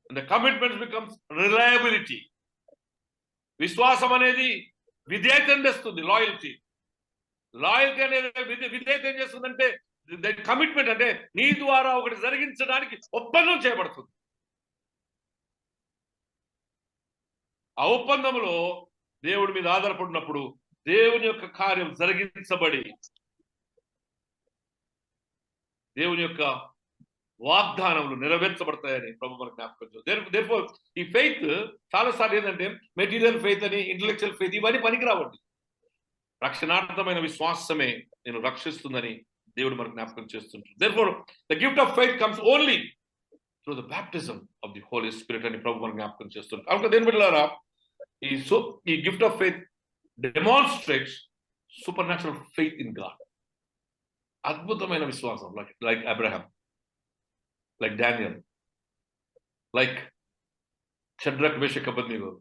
and the commitment becomes reliability. విశ్వాసం అనేది విధేయతను తెస్తుంది. లాయల్టీ అనేది విధేయత ఏం చేస్తుందంటే కమిట్మెంట్, అంటే నీ ద్వారా ఒకటి జరిగించడానికి ఒప్పందం చేయబడుతుంది. ఆ ఒప్పందంలో దేవుడి మీద ఆధారపడినప్పుడు దేవుని యొక్క కార్యం జరిగించబడి దేవుని యొక్క వాగ్దానములు నెరవేర్చబడతాయని ప్రభు మనకు జ్ఞాపకం చేస్తారు. ఈ ఫెయిత్ చాలాసార్లు ఏంటంటే మెటీరియల్ ఫెయిత్ అని, ఇంటలెక్చువల్ ఫెయిత్ ఇవన్నీ పనికిరావండి. రక్షణార్థమైన విశ్వాసమే నేను రక్షిస్తుందని దేవుడు మనకు జ్ఞాపకం చేస్తుంటాడు. Therefore, the gift of faith comes only through the baptism of the Holy Spirit అని ప్రభు మనకు జ్ఞాపకం చేస్తుంటాడు. కాబట్టి దేని బిడ్డలారా, ఈ gift of faith demonstrates supernatural faith in God. అద్భుతమైన విశ్వాసం, like Abraham, like Daniel, like Shadrach Meshach Abednego.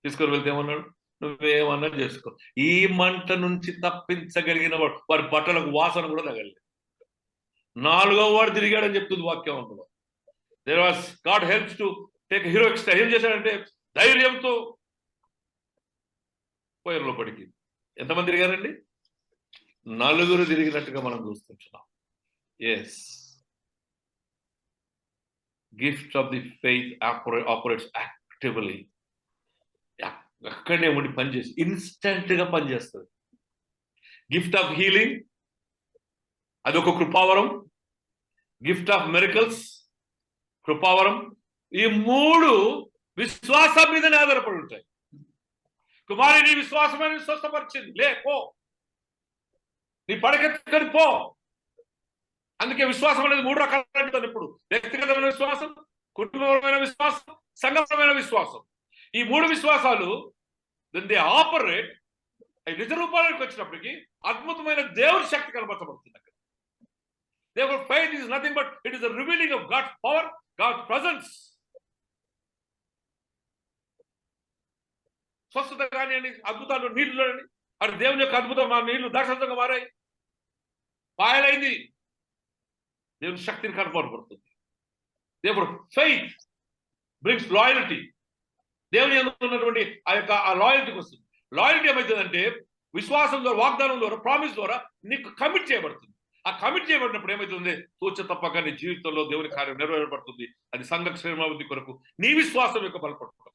తీసుకొని వెళ్తే ఏమన్నాడు? నువ్వేమన్నా చేసుకో. ఈ మంట నుంచి తప్పించగలిగిన వాడి బట్టలకు వాసన కూడా తగలేదు. 4వ వాడు తిరిగాడని చెప్తుంది వాక్యం. అందులో there was God helps to take heroic style. ఏం చేశాడంటే ధైర్యంతో పోయారు లోపలికి. ఎంతమంది తిరిగారండి? 4 తిరిగినట్టుగా మనం చూస్తున్నాం. Yes, gift of the faith operates actively. అక్కడనే ఉండి పనిచేసి ఇన్స్టెంట్ గా పనిచేస్తుంది. గిఫ్ట్ ఆఫ్ హీలింగ్, అదొక కృపావరం. గిఫ్ట్ ఆఫ్ మిరకల్స్, కృపావరం. ఈ 3 విశ్వాసం మీదనే ఆధారపడి ఉంటాయి. కుమారి, నీ విశ్వాసమైన స్వస్థపరిచింది, లే పో, నీ పడకెత్తుకొని పో. అందుకే విశ్వాసం అనేది 3 రకాలు ఉంటుంది. ఇప్పుడు వ్యక్తిగతమైన విశ్వాసం, కుటుంబపరమైన విశ్వాసం, సంఘపరమైన విశ్వాసం. ఈ 3 విశ్వాసాలు దే ఆపరేట్ నిజ రూపానికి వచ్చినప్పటికీ అద్భుతమైన దేవుని శక్తి కనబరచబడుతుంది అక్కడ. Therefore, faith is nothing but it is a revealing of God's power, God's presence. స్వస్థత కానివ్వండి, అద్భుతాలు, నీళ్లు చూడండి, అది దేవుని యొక్క అద్భుతం. ఆ నీళ్లు దర్శనంగా మారాయి, పాయలైంది. దేవుని శక్తిని కనపడబడుతుంది. Therefore, faith brings loyalty. దేవుని యందు ఉన్నటువంటి ఆ లాయల్టీకి వస్తుంది. లాయల్టీ ఏమవుతుందంటే విశ్వాసం ద్వారా, వాగ్దానం ద్వారా, ప్రామిస్ ద్వారా నీకు కమిట్ చేయబడుతుంది. ఆ కమిట్ చేయబడినప్పుడు ఏమవుతుంది? తూచ తప్పక నీ జీవితంలో దేవుని కార్యం నెరవేరబడుతుంది. అది సంఘ క్షేమాభివృద్ధి కొరకు నీ విశ్వాసం యొక్క బలపడుతుంది.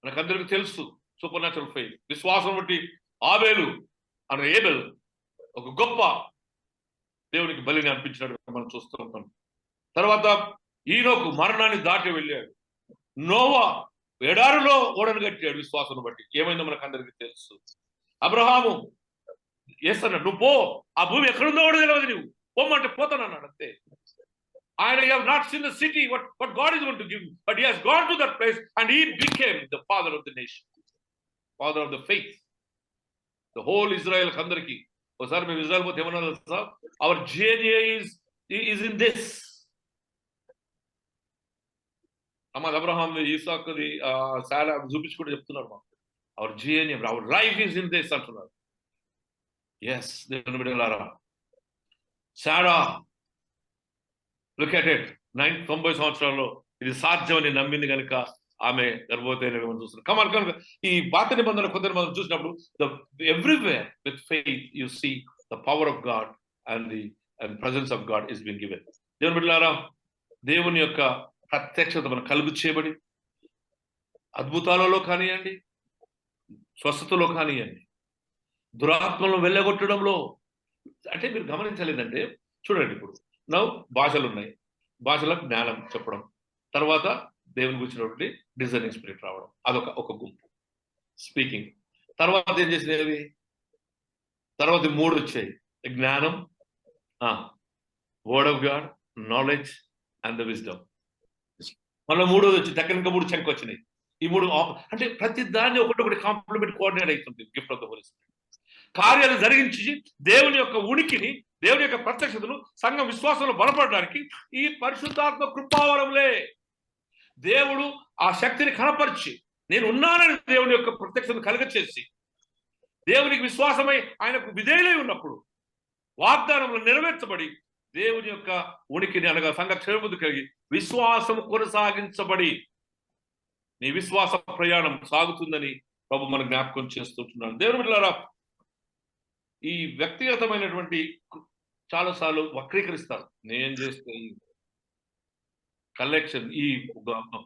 మనకందరికీ తెలుసు సూపర్ న్యాచురల్ ఫెయిత్. విశ్వాసం బట్టి ఆబేలు అనే ఏబెల్ ఒక గొప్ప దేవునికి బలిని అర్పించినట్టు మనం చూస్తూ ఉంటాం. తర్వాత ఈనోకు మరణాన్ని దాటి వెళ్ళాడు. నోవా ఎడారిలో ఓడను కట్టాడు విశ్వాసం బట్టి. ఏమైందో మనకు అందరికీ తెలుసు. అబ్రహాము అన్నాడు, నువ్వు పో, ఆ భూమి ఎక్కడుందో కూడా తెలియదు, నువ్వు పోమంటే పోతానన్నాడు అంతే. ఆయన have not seen the city what God is going to give him, but he has gone to that place and he became the father of the nation, father of the faith, the whole Israel అందరికి. ఒకసారి మేము Israel పోతే ఏమన్నా తెలుసా? our DNA is in this. అమ్మ Abraham, ఈసాకుది, Sarah చూపించుకుంటూ చెప్తున్నారు మాకు. Our DNA, our life is in this అంటున్నారు. ఎస్, దేవుని బిడ్డలారా, సారా లుక్ అట్ ఇట్, 90 సంవత్సరాల్లో ఇది సాధ్యమని నమ్మింది కనుక ఆమె గర్భవతి అయినగా మనం చూస్తున్నాం. కనుక ఈ పాత నిబంధన కొందరు మనం చూసినప్పుడు everywhere with faith you see the power of God and the presence of God is been given. దేవుని బిడ్డలారా, దేవుని యొక్క ప్రత్యక్షత మనకు కలుగు చేయబడి అద్భుతాలలో కానివ్వండి, స్వస్థతలో కానివ్వండి, దురాత్మలను వెళ్ళగొట్టడంలో, అంటే మీరు గమనించలేదంటే చూడండి, ఇప్పుడు భాషలు ఉన్నాయి, భాషలకు జ్ఞానం చెప్పడం, తర్వాత దేవుని గురించినటువంటి డిజైనింగ్ స్పిరిట్ రావడం, అదొక గుంపు స్పీకింగ్. తర్వాత ఏం చేసినవి? తర్వాత 3 వచ్చాయి, జ్ఞానం, word of God, knowledge and the wisdom. మళ్ళీ 3వది వచ్చి టెక్నికల్ 3 చంక్ వచ్చినాయి. ఈ 3 అంటే ప్రతి దాన్ని ఒకటి కాంప్లిమెంట్ కోఆర్డినేట్ అవుతుంది. Gift of the Holi Spirit కార్యాలు జరిగించి దేవుని యొక్క ఉనికిని, దేవుని యొక్క ప్రత్యక్షతను సంఘ విశ్వాసంలో బలపడడానికి ఈ పరిశుద్ధాత్మ కృపావరంలే. దేవుడు ఆ శక్తిని కనపరిచి నేను ఉన్నానని దేవుని యొక్క ప్రత్యక్షతను కలుగచేసి దేవునికి విశ్వాసమై ఆయనకు విధేయులై ఉన్నప్పుడు వాగ్దానంలో నెరవేర్చబడి దేవుని యొక్క ఉనికిని అనగా సంఘ క్షేమబుద్ధి కలిగి విశ్వాసం కొనసాగించబడి నీ విశ్వాస ప్రయాణం సాగుతుందని ప్రభు మన జ్ఞాపకం చేస్తుంటున్నాను. దేవుని బిడ్డలారా, ఈ వ్యక్తిగతమైనటువంటి చాలాసార్లు వక్రీకరిస్తారు. నేను చేస్తే కలెక్షన్, ఈ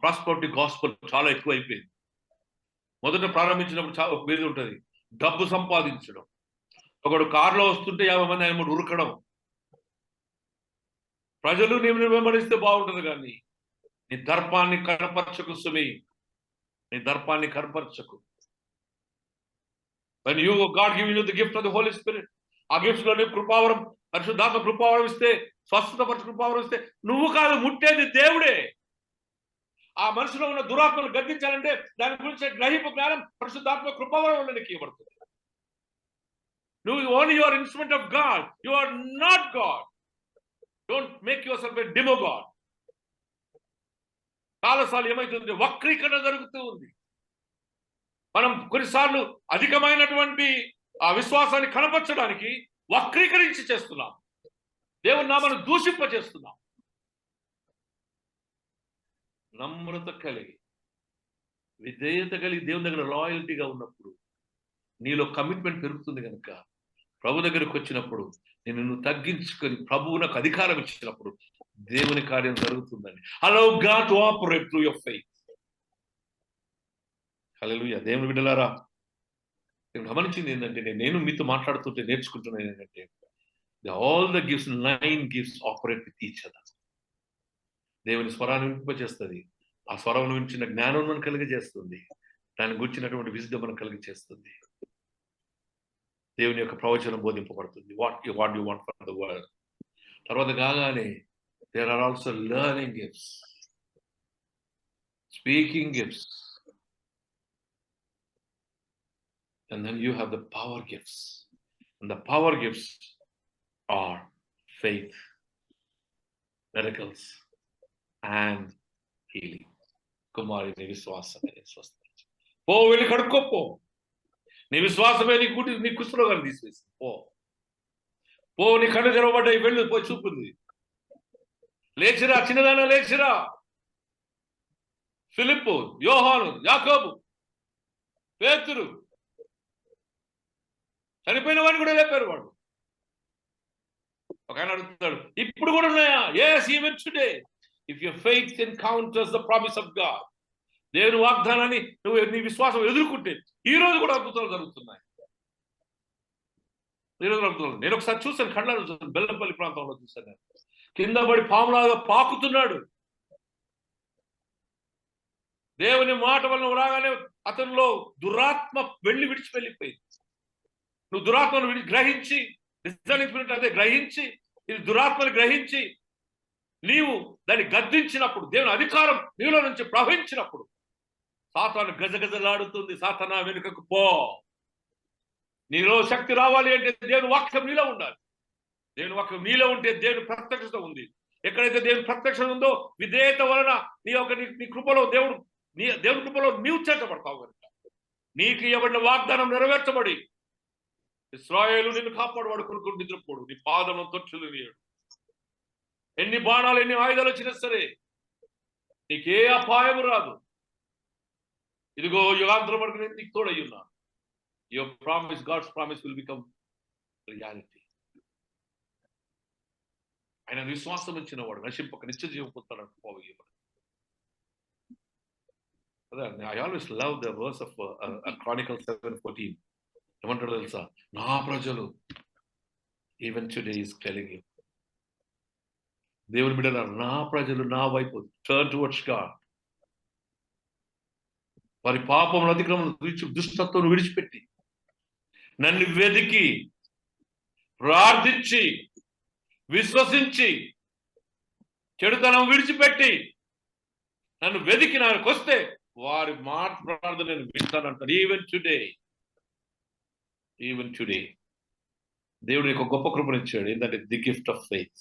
ప్రాస్పరిటీ గాస్పెల్ చాలా ఎక్కువ అయిపోయింది. మొదట ప్రారంభించినప్పుడు చాలా ఒక పేరు ఉంటుంది, డబ్బు సంపాదించడం. ఒకడు కారులో వస్తుంటే 50 మంది ఆయన ఉరకడం. ప్రజలు నేను వెంబడిస్తే బాగుంటుంది, కానీ నీ దర్పాన్ని కనపరచకు సుమి, నీ దర్పాన్ని కనపరచకు. When God gives you the gift of the Holy Spirit, ఆ గిఫ్ట్స్ లోని కృపావరం, పరిశుద్ధాత్మ కృపావరం ఇస్తే, స్వస్థత పరిశు కృపావరం ఇస్తే, నువ్వు కాదు ముట్టేది దేవుడే. ఆ మనిషిలో ఉన్న దురాత్మను గద్దించాలంటే దాని గురించి గ్రహింపు జ్ఞానం పరిశుద్ధాత్మ కృపవరం నీకు ఇవ్వబడుతుంది. నువ్వు only your instrument of God, you are not God. Don't make yourself a demo God. చాలాసార్లు ఏమైతుంది, వక్రీకరణ జరుగుతూ ఉంది. మనం కొన్నిసార్లు అధికమైనటువంటి ఆ విశ్వాసాన్ని కనపరచడానికి వక్రీకరించి చేస్తున్నాం. దేవుని నామను దూషింపచేస్తున్నాం. నమ్రత కలిగి, విధేయత కలిగి దేవుని దగ్గర లాయల్టీగా ఉన్నప్పుడు నీలో కమిట్మెంట్ పెరుగుతుంది. కనుక ప్రభు దగ్గరికి వచ్చినప్పుడు నిన్ను తగ్గించుకొని ప్రభువు నాకు అధికారం ఇచ్చినప్పుడు దేవుని కార్యం జరుగుతుందండి. Allow God to operate through your faith. Hallelujah. దేవుని బిడ్డలారా, నేను గమనించింది ఏంటంటే, నేను మీతో మాట్లాడుతుంటే నేర్చుకుంటున్నాను ఏంటంటే, all the gifts 9 gifts operate with each other. దేవుని స్వరాన్ని వినిపింపజేస్తుంది. ఆ స్వరం వినిచిన జ్ఞానం మనం కలిగజేస్తుంది. దాన్ని గుర్చినటువంటి విజ్డమ్ మనం కలిగజేస్తుంది. దేవుని యొక్క ప్రవచనం బోధింపబడుతుంది. What you want for the world. తర్వాత కాగానే there are also learning gifts, speaking gifts, and then you have the power gifts. And the power gifts are faith, miracles, and healing. కుమారి నీ విశ్వాసమే స్వస్థ. పో, వెళ్ళి కడుక్కోపో. నీ విశ్వాసమే నీ కుష్ఠరోగాన్ని తీసివేసి పో. నీ కళ్ళు తెరవబడ్డాయి, వెళ్ళు, పోయి చూపుంది. లేచిరా, చిన్నదాన లేచిరా. ఫిలిప్పు, యోహాను, యాకోబు, పేతురు, చనిపోయిన వాడిని కూడా లేపారు. వాడు ఒక ఆయన అడుగుతాడు, ఇప్పుడు కూడా ఉన్నాయా? yes, even today if your faith encounters the promise of God, దేవుని వాగ్దానాన్ని నువ్వు నీ విశ్వాసం ఎదుర్కొంటే ఈ రోజు కూడా అద్భుతాలు జరుగుతున్నాయి. ఈ రోజు అద్భుతాలు. నేను ఒకసారి చూశాను, కళ్ళలో చూశాను, బెల్లంపల్లి ప్రాంతంలో చూశాను. కింద పడి పాములాగా పాకుతున్నాడు. దేవుని మాట వలన రాగానే అతనిలో దురాత్మ విడిచిపెళ్ళిపోయింది. నువ్వు దురాత్మను గ్రహించి, అదే గ్రహించి, ఇది దురాత్మను గ్రహించి నీవు దాన్ని గద్దించినప్పుడు, దేవుని అధికారం నీలో నుంచి ప్రవహించినప్పుడు సాతాను గజగజలాడుతుంది. సాతానా వెనుకకు పో. నీలో శక్తి రావాలి అంటే దేవుని వాక్యం నీలో ఉండాలి. దేవుని వాక్యం నీలో ఉంటే దేవుని ప్రత్యక్షత ఉంది. ఎక్కడైతే దేవుని ప్రత్యక్షత ఉందో విధేయత వలన నీ కృపలో దేవుని కృపలో నీవు చేర్చబడతావు. కనుక నీకు ఇవ్వబడిన వాగ్దానం నెరవేర్చబడి ఇశ్రాయేలు నిన్ను కాపాడువాడు, కొనుక్కుని నిద్రపోడు, నీ పాదము తొట్టులు నీయడు. ఎన్ని బాణాలు, ఎన్ని ఆయుధాలు వచ్చినా సరే నీకే అపాయము రాదు. ఇదిగో యుగాంతరం వరకు నేను నీకు తోడై ఉన్నా. Your promise, God's promise will become reality. ఆయన విశ్వాసం ఇచ్చిన వాడు నశింపక నిత్య జీవం పొందుతాడు. I always love the verse of Chronicles 7:14. ఏమంటాడు తెలుసా? నా ప్రజలు, even today is telling you, దేవుని బిడ్డల నా ప్రజలు నా వైపు టర్న్ టువర్డ్స్ గాడ్. వారి పాపమును, అతిక్రమమును, దుష్టత్వం విడిచిపెట్టి నన్ను వెతికి ప్రార్థించి విశ్వసించి చెడుతనం విడిచిపెట్టి నన్ను వెతికి నాకు వస్తే వారి మాట ప్రార్థన నేను వింటానంటాడు. ఈవెన్ టుడే దేవుడు నీకు గొప్ప కృపనిచ్చాడు. ఏంటంటే the gift of faith.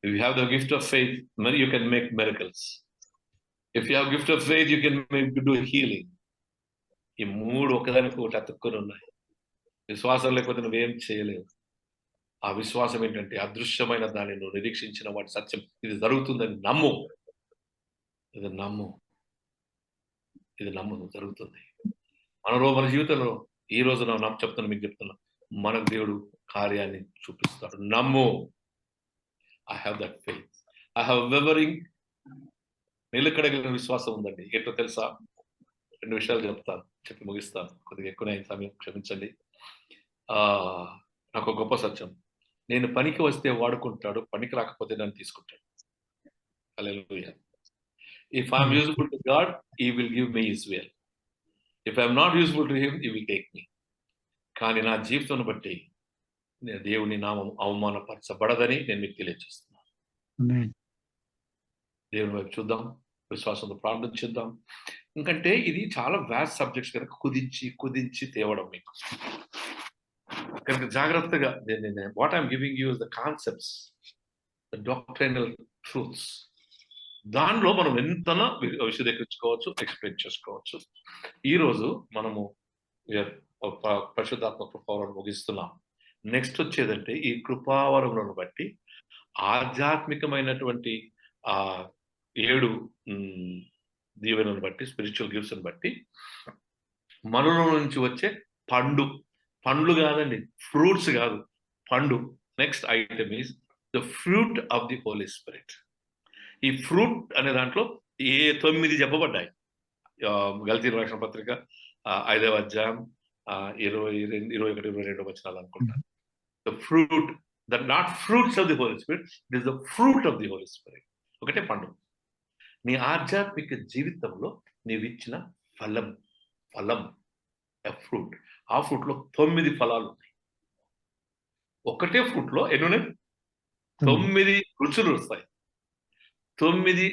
If you have the gift of faith, you can make miracles. If you have gift of faith, you can do healing. ఈ మూడు ఒకదానికి ఒకటి అతుక్కుని ఉన్నాయి. విశ్వాసం లేకపోతే నువ్వేం చేయలేవు. ఆ విశ్వాసం ఏంటంటే అదృశ్యమైన దాన్ని నువ్వు నిరీక్షించిన వాటి సత్యం. ఇది జరుగుతుందని నమ్ము. ఇది నమ్ము జరుగుతుంది. మన జీవితంలో ఈ రోజు చెప్తున్నా, మీకు చెప్తున్నా, మన దేవుడు కార్యాన్ని చూపిస్తాడు. నమ్ము. I have that faith. I have wavering, నిలకడగలిగిన విశ్వాసం ఉందండి. ఏంటో తెలుసా? 2 విషయాలు చెప్పి ముగిస్తాను. కొద్దిగా ఎక్కువ సమయం క్షమించండి. నాకు గొప్ప సత్యం, నేను పనికి వస్తే వాడుకుంటాడు, పనికి రాకపోతే నన్ను తీసుకుంటాడు. హల్లెలూయా. If I am useful to God, He will give me His will. If I am not useful to Him, He will take me. కానీ నా జీవితం బట్టి దేవుని నామం అవమానపరచబడదని నేను మీకు తెలియజేస్తున్నాను. దేవుని వైపు చూద్దాం. విశ్వాసంతో ప్రార్థించుద్దాం. ఎందుకంటే ఇది చాలా వ్యాస్ట్ సబ్జెక్ట్స్ కనుక కుదించి తేవడం మీకు కనుక జాగ్రత్తగా what I'm giving you the concepts, the doctrinal truths. దానిలో మనం ఎంతనా విశదీకరించుకోవచ్చు, ఎక్స్ప్లెయిన్ చేసుకోవచ్చు. ఈరోజు మనము పరిశుద్ధాత్మ కృపావరం ముగిస్తున్నాం. నెక్స్ట్ వచ్చేదంటే ఈ కృపావరములను బట్టి ఆధ్యాత్మికమైనటువంటి 7 దీవెనలను బట్టి, స్పిరిచువల్ గిఫ్ట్స్ బట్టి మనలో నుంచి వచ్చే పండ్లు కాదండి, ఫ్రూట్స్ కాదు, పండు. Next item is the fruit of the Holi Spirit. ఈ ఫ్రూట్ అనే దాంట్లో 9 చెప్పబడ్డాయి. గల్తీ రాసిన పత్రిక 5వ అధ్యాయం 21-22 వచనాలు అనుకుంటాను. The fruit, the not fruits of the Holi Spirit, it is the fruit of the Holi Spirit. ఒకటే పండు. నీ ఆధ్యాత్మిక జీవితంలో నీవిచ్చిన ఫలం, ఫ్రూట్. ఆ ఫ్రూట్లో 9 ఫలాలు ఉన్నాయి. ఒకటే ఫ్రూట్లో ఎన్ని ఉన్నాయి? 9 రుచులు వస్తాయి, 9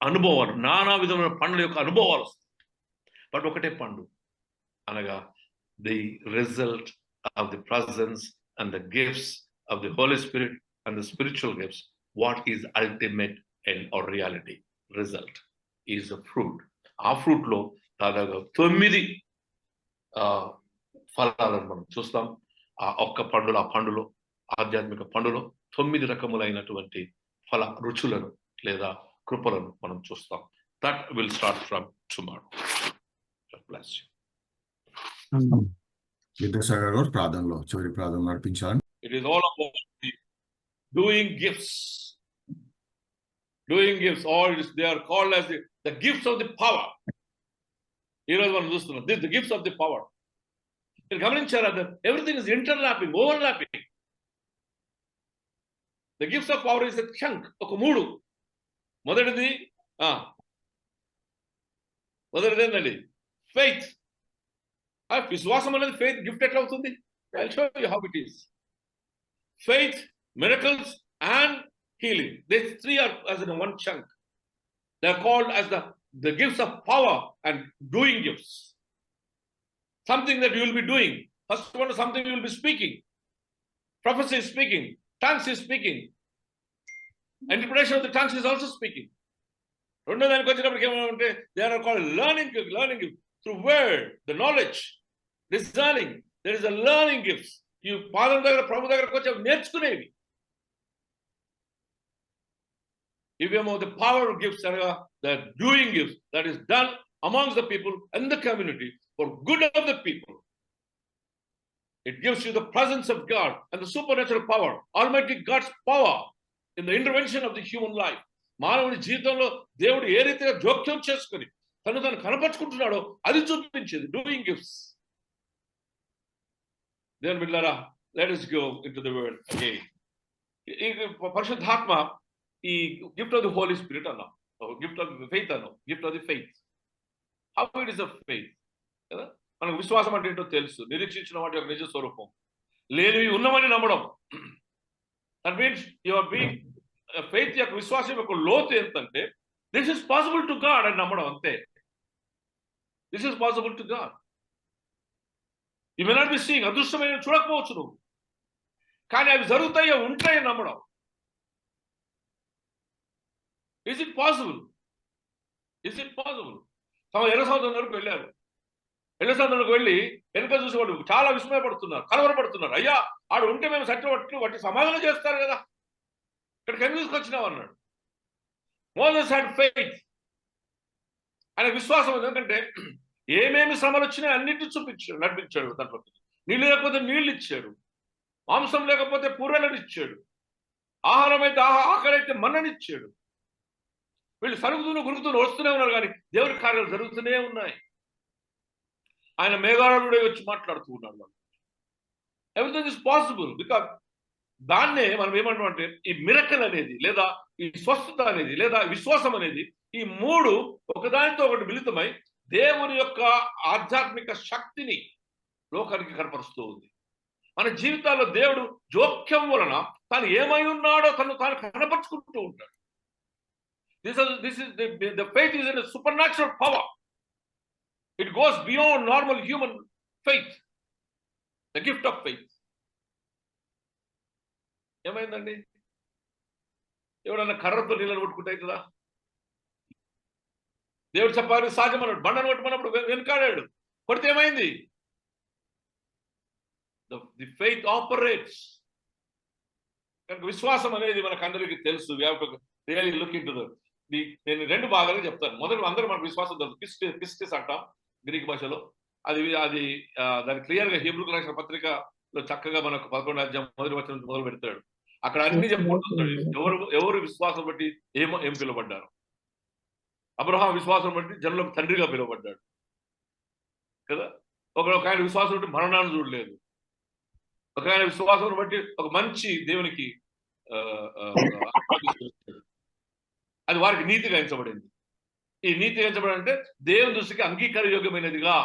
అనుభవాలు, నానా విధమైన పండ్ల యొక్క అనుభవాలు వస్తాయి. బట్ ఒకటే పండు, అనగా the result of the presence and the gifts of the Holi Spirit and the spiritual gifts. What is ultimate and our reality result is a fruit. ఆ ఫ్రూట్లో దాదాపు 9 ఫలాలను మనం చూస్తాం. ఆ పండులో, ఆధ్యాత్మిక పండులో 9 రకములైనటువంటి ఫల రుచులను లేదా కృపలను మనం చూస్తాం. That will start from tomorrow. Bless you. Vidyasagar గారు ప్రార్థనలో చివరి ప్రార్థన నడిపించాలని. It is all about the doing gifts. Doing gifts, or they are called as the gifts of the power. ఈరోజు మనం చూస్తున్నాం the gifts of the power. మీరు గమనించారా? Everything is interlapping, overlapping. The gifts of power is a chunk, ఒక 3. మొదటిది ఏంటండి? Faith. విశ్వాసం అనేది ఫెయిత్ గిఫ్ట్ ఎట్లా అవుతుంది? I'll show you how it is. Faith, miracles and healing. These 3 are as in one chunk. They are called as the gifts of power and doing gifts. Something that you will be doing. First one is something you will be speaking. Prophecy is speaking. Tongues is speaking. Interpretation of the tongues is also speaking. రెండో దానికి వచ్చినప్పటికి ఏమంటే they are called learning through word, the knowledge, discerning. There is a learning gifts. ఈ పాదం దగ్గర, ప్రభు దగ్గరకు వచ్చి నేర్చుకునేవి. ఇవేమో the power gifts, అనగా the doing gifts that is done amongst the people and the community for good of the people. It gives you the presence of God and the supernatural power, Almighty God's power in the intervention of the human life. మానవుడి జీవితంలో దేవుడు ఏ రీతిగా జోక్యం చేసుకుని తను కనపరుచుకుంటున్నాడో అది చూపించేది డూయింగ్ గిఫ్ట్స్. దేవుని బిడ్డలారా, let us go into the word again. ఈ పరిశుద్ధాత్మ, ఈ gift of the Holi spirit అన్నాం, గిఫ్ట్ ఆఫ్ ది ఫెయిత్ అన్నాం, gift of the faith. How it is of faith కదా? మనకు విశ్వాసం అంటే ఏంటో తెలుసు. నిరీక్షించిన వాటి యొక్క నిజ స్వరూపం, లేనివి ఉన్నవని నమ్మడం. That means your being faith యొక్క విశ్వాసం యొక్క లోతు ఎంతంటే this is possible to God అని నమ్మడం, అంతే. This is possible to God. You may not be seeing, అదృష్టమైన చూడకపోవచ్చు నువ్వు, కానీ అవి జరుగుతాయో ఉంటాయని నమ్మడం. Is it possible? Is it possible? ఎర్ర సముద్రం వరకు వెళ్ళారు. ఎర్ర సముద్రంలోకి వెళ్ళి వెనుక చూసి వాడు చాలా విస్మయపడుతున్నారు, కలవరపడుతున్నారు. అయ్యా, ఆడు ఉంటే మేము సత్యం వాటి సమాధానం చేస్తారు కదా, ఇక్కడికి ఎందుకు తీసుకొచ్చినావు అన్నాడు. Moses had faith. ఆయన విశ్వాసం ఎందుకంటే ఏమేమి శ్రమలు వచ్చినా అన్నింటినీ చూపించాడు, నడిపించాడు. దాంట్లో నీళ్ళు లేకపోతే నీళ్ళు ఇచ్చాడు, మాంసం లేకపోతే పూరలను ఇచ్చాడు, ఆహారం అయితే ఆకలి అయితే మన్ననిచ్చాడు. వీళ్ళు గురుగుతూ వస్తూనే ఉన్నారు, కానీ దేవుడి కార్యాలు జరుగుతూనే ఉన్నాయి. ఆయన మేఘారుడే వచ్చి మాట్లాడుతూ ఉన్నాడు. వాళ్ళు ఎవ్రీథింగ్ ఇస్ పాసిబుల్ బికాజ్ దాన్నే మనం ఏమంటామంటే ఈ మిరకల్ అనేది, లేదా ఈ స్వస్థత అనేది, లేదా విశ్వాసం అనేది, ఈ 3 ఒకదానితో ఒకటి మిళితమై దేవుని యొక్క ఆధ్యాత్మిక శక్తిని లోకానికి కనపరుస్తూ ఉంది. మన జీవితాల్లో దేవుడు జోక్యం వలన తాను ఏమై ఉన్నాడో తాను కనపరుచుకుంటూ ఉంటాడు. This is the faith is in a supernatural power. It goes beyond normal human faith. The gift of faith. ఏమైందండి? ఎవడన్నా కర్రతో నీళ్ళని కొట్టుకుంటే అవుతుందా? దేవుడు చెప్పారు సాధ్యమన్నాడు. బండను కొట్టమన్నప్పుడు వెనుకాడాడు. కొడితే ఏమైంది? The faith operates. కనుక విశ్వాసం అనేది మనకు అందరికీ తెలుసు. We have to really look into నేను రెండు భాగాలుగా చెప్తాను. మొదటి అందరూ మనకు విశ్వాసం తెలుసు. పిస్టిస్ అంటాం గ్రీక్ భాషలో. అది దాని క్లియర్ గా హీబ్రూ రాసిన పత్రికలో చక్కగా మనకు 11వ అధ్యాయం మొదటి వచనం నుంచి మొదలు పెడతాడు. అక్కడ అన్ని చెప్పుకుంటున్నాడు. ఎవరు విశ్వాసం బట్టి ఏం పిలువబడ్డారు. అబ్రహాం విశ్వాసం బట్టి జనులకు తండ్రిగా పిలువబడ్డాడు కదా. ఒక ఆయన విశ్వాసం బట్టి మరణాన్ని చూడలేదు. ఒక ఆయన విశ్వాసం బట్టి ఒక మంచి దేవునికి అది వారికి నీతిగా ఎంచబడింది. ఈ నీతిగా ఎంచబడి అంటే దేవుని దృష్టికి అంగీకారయోగ్యమైనదిగా.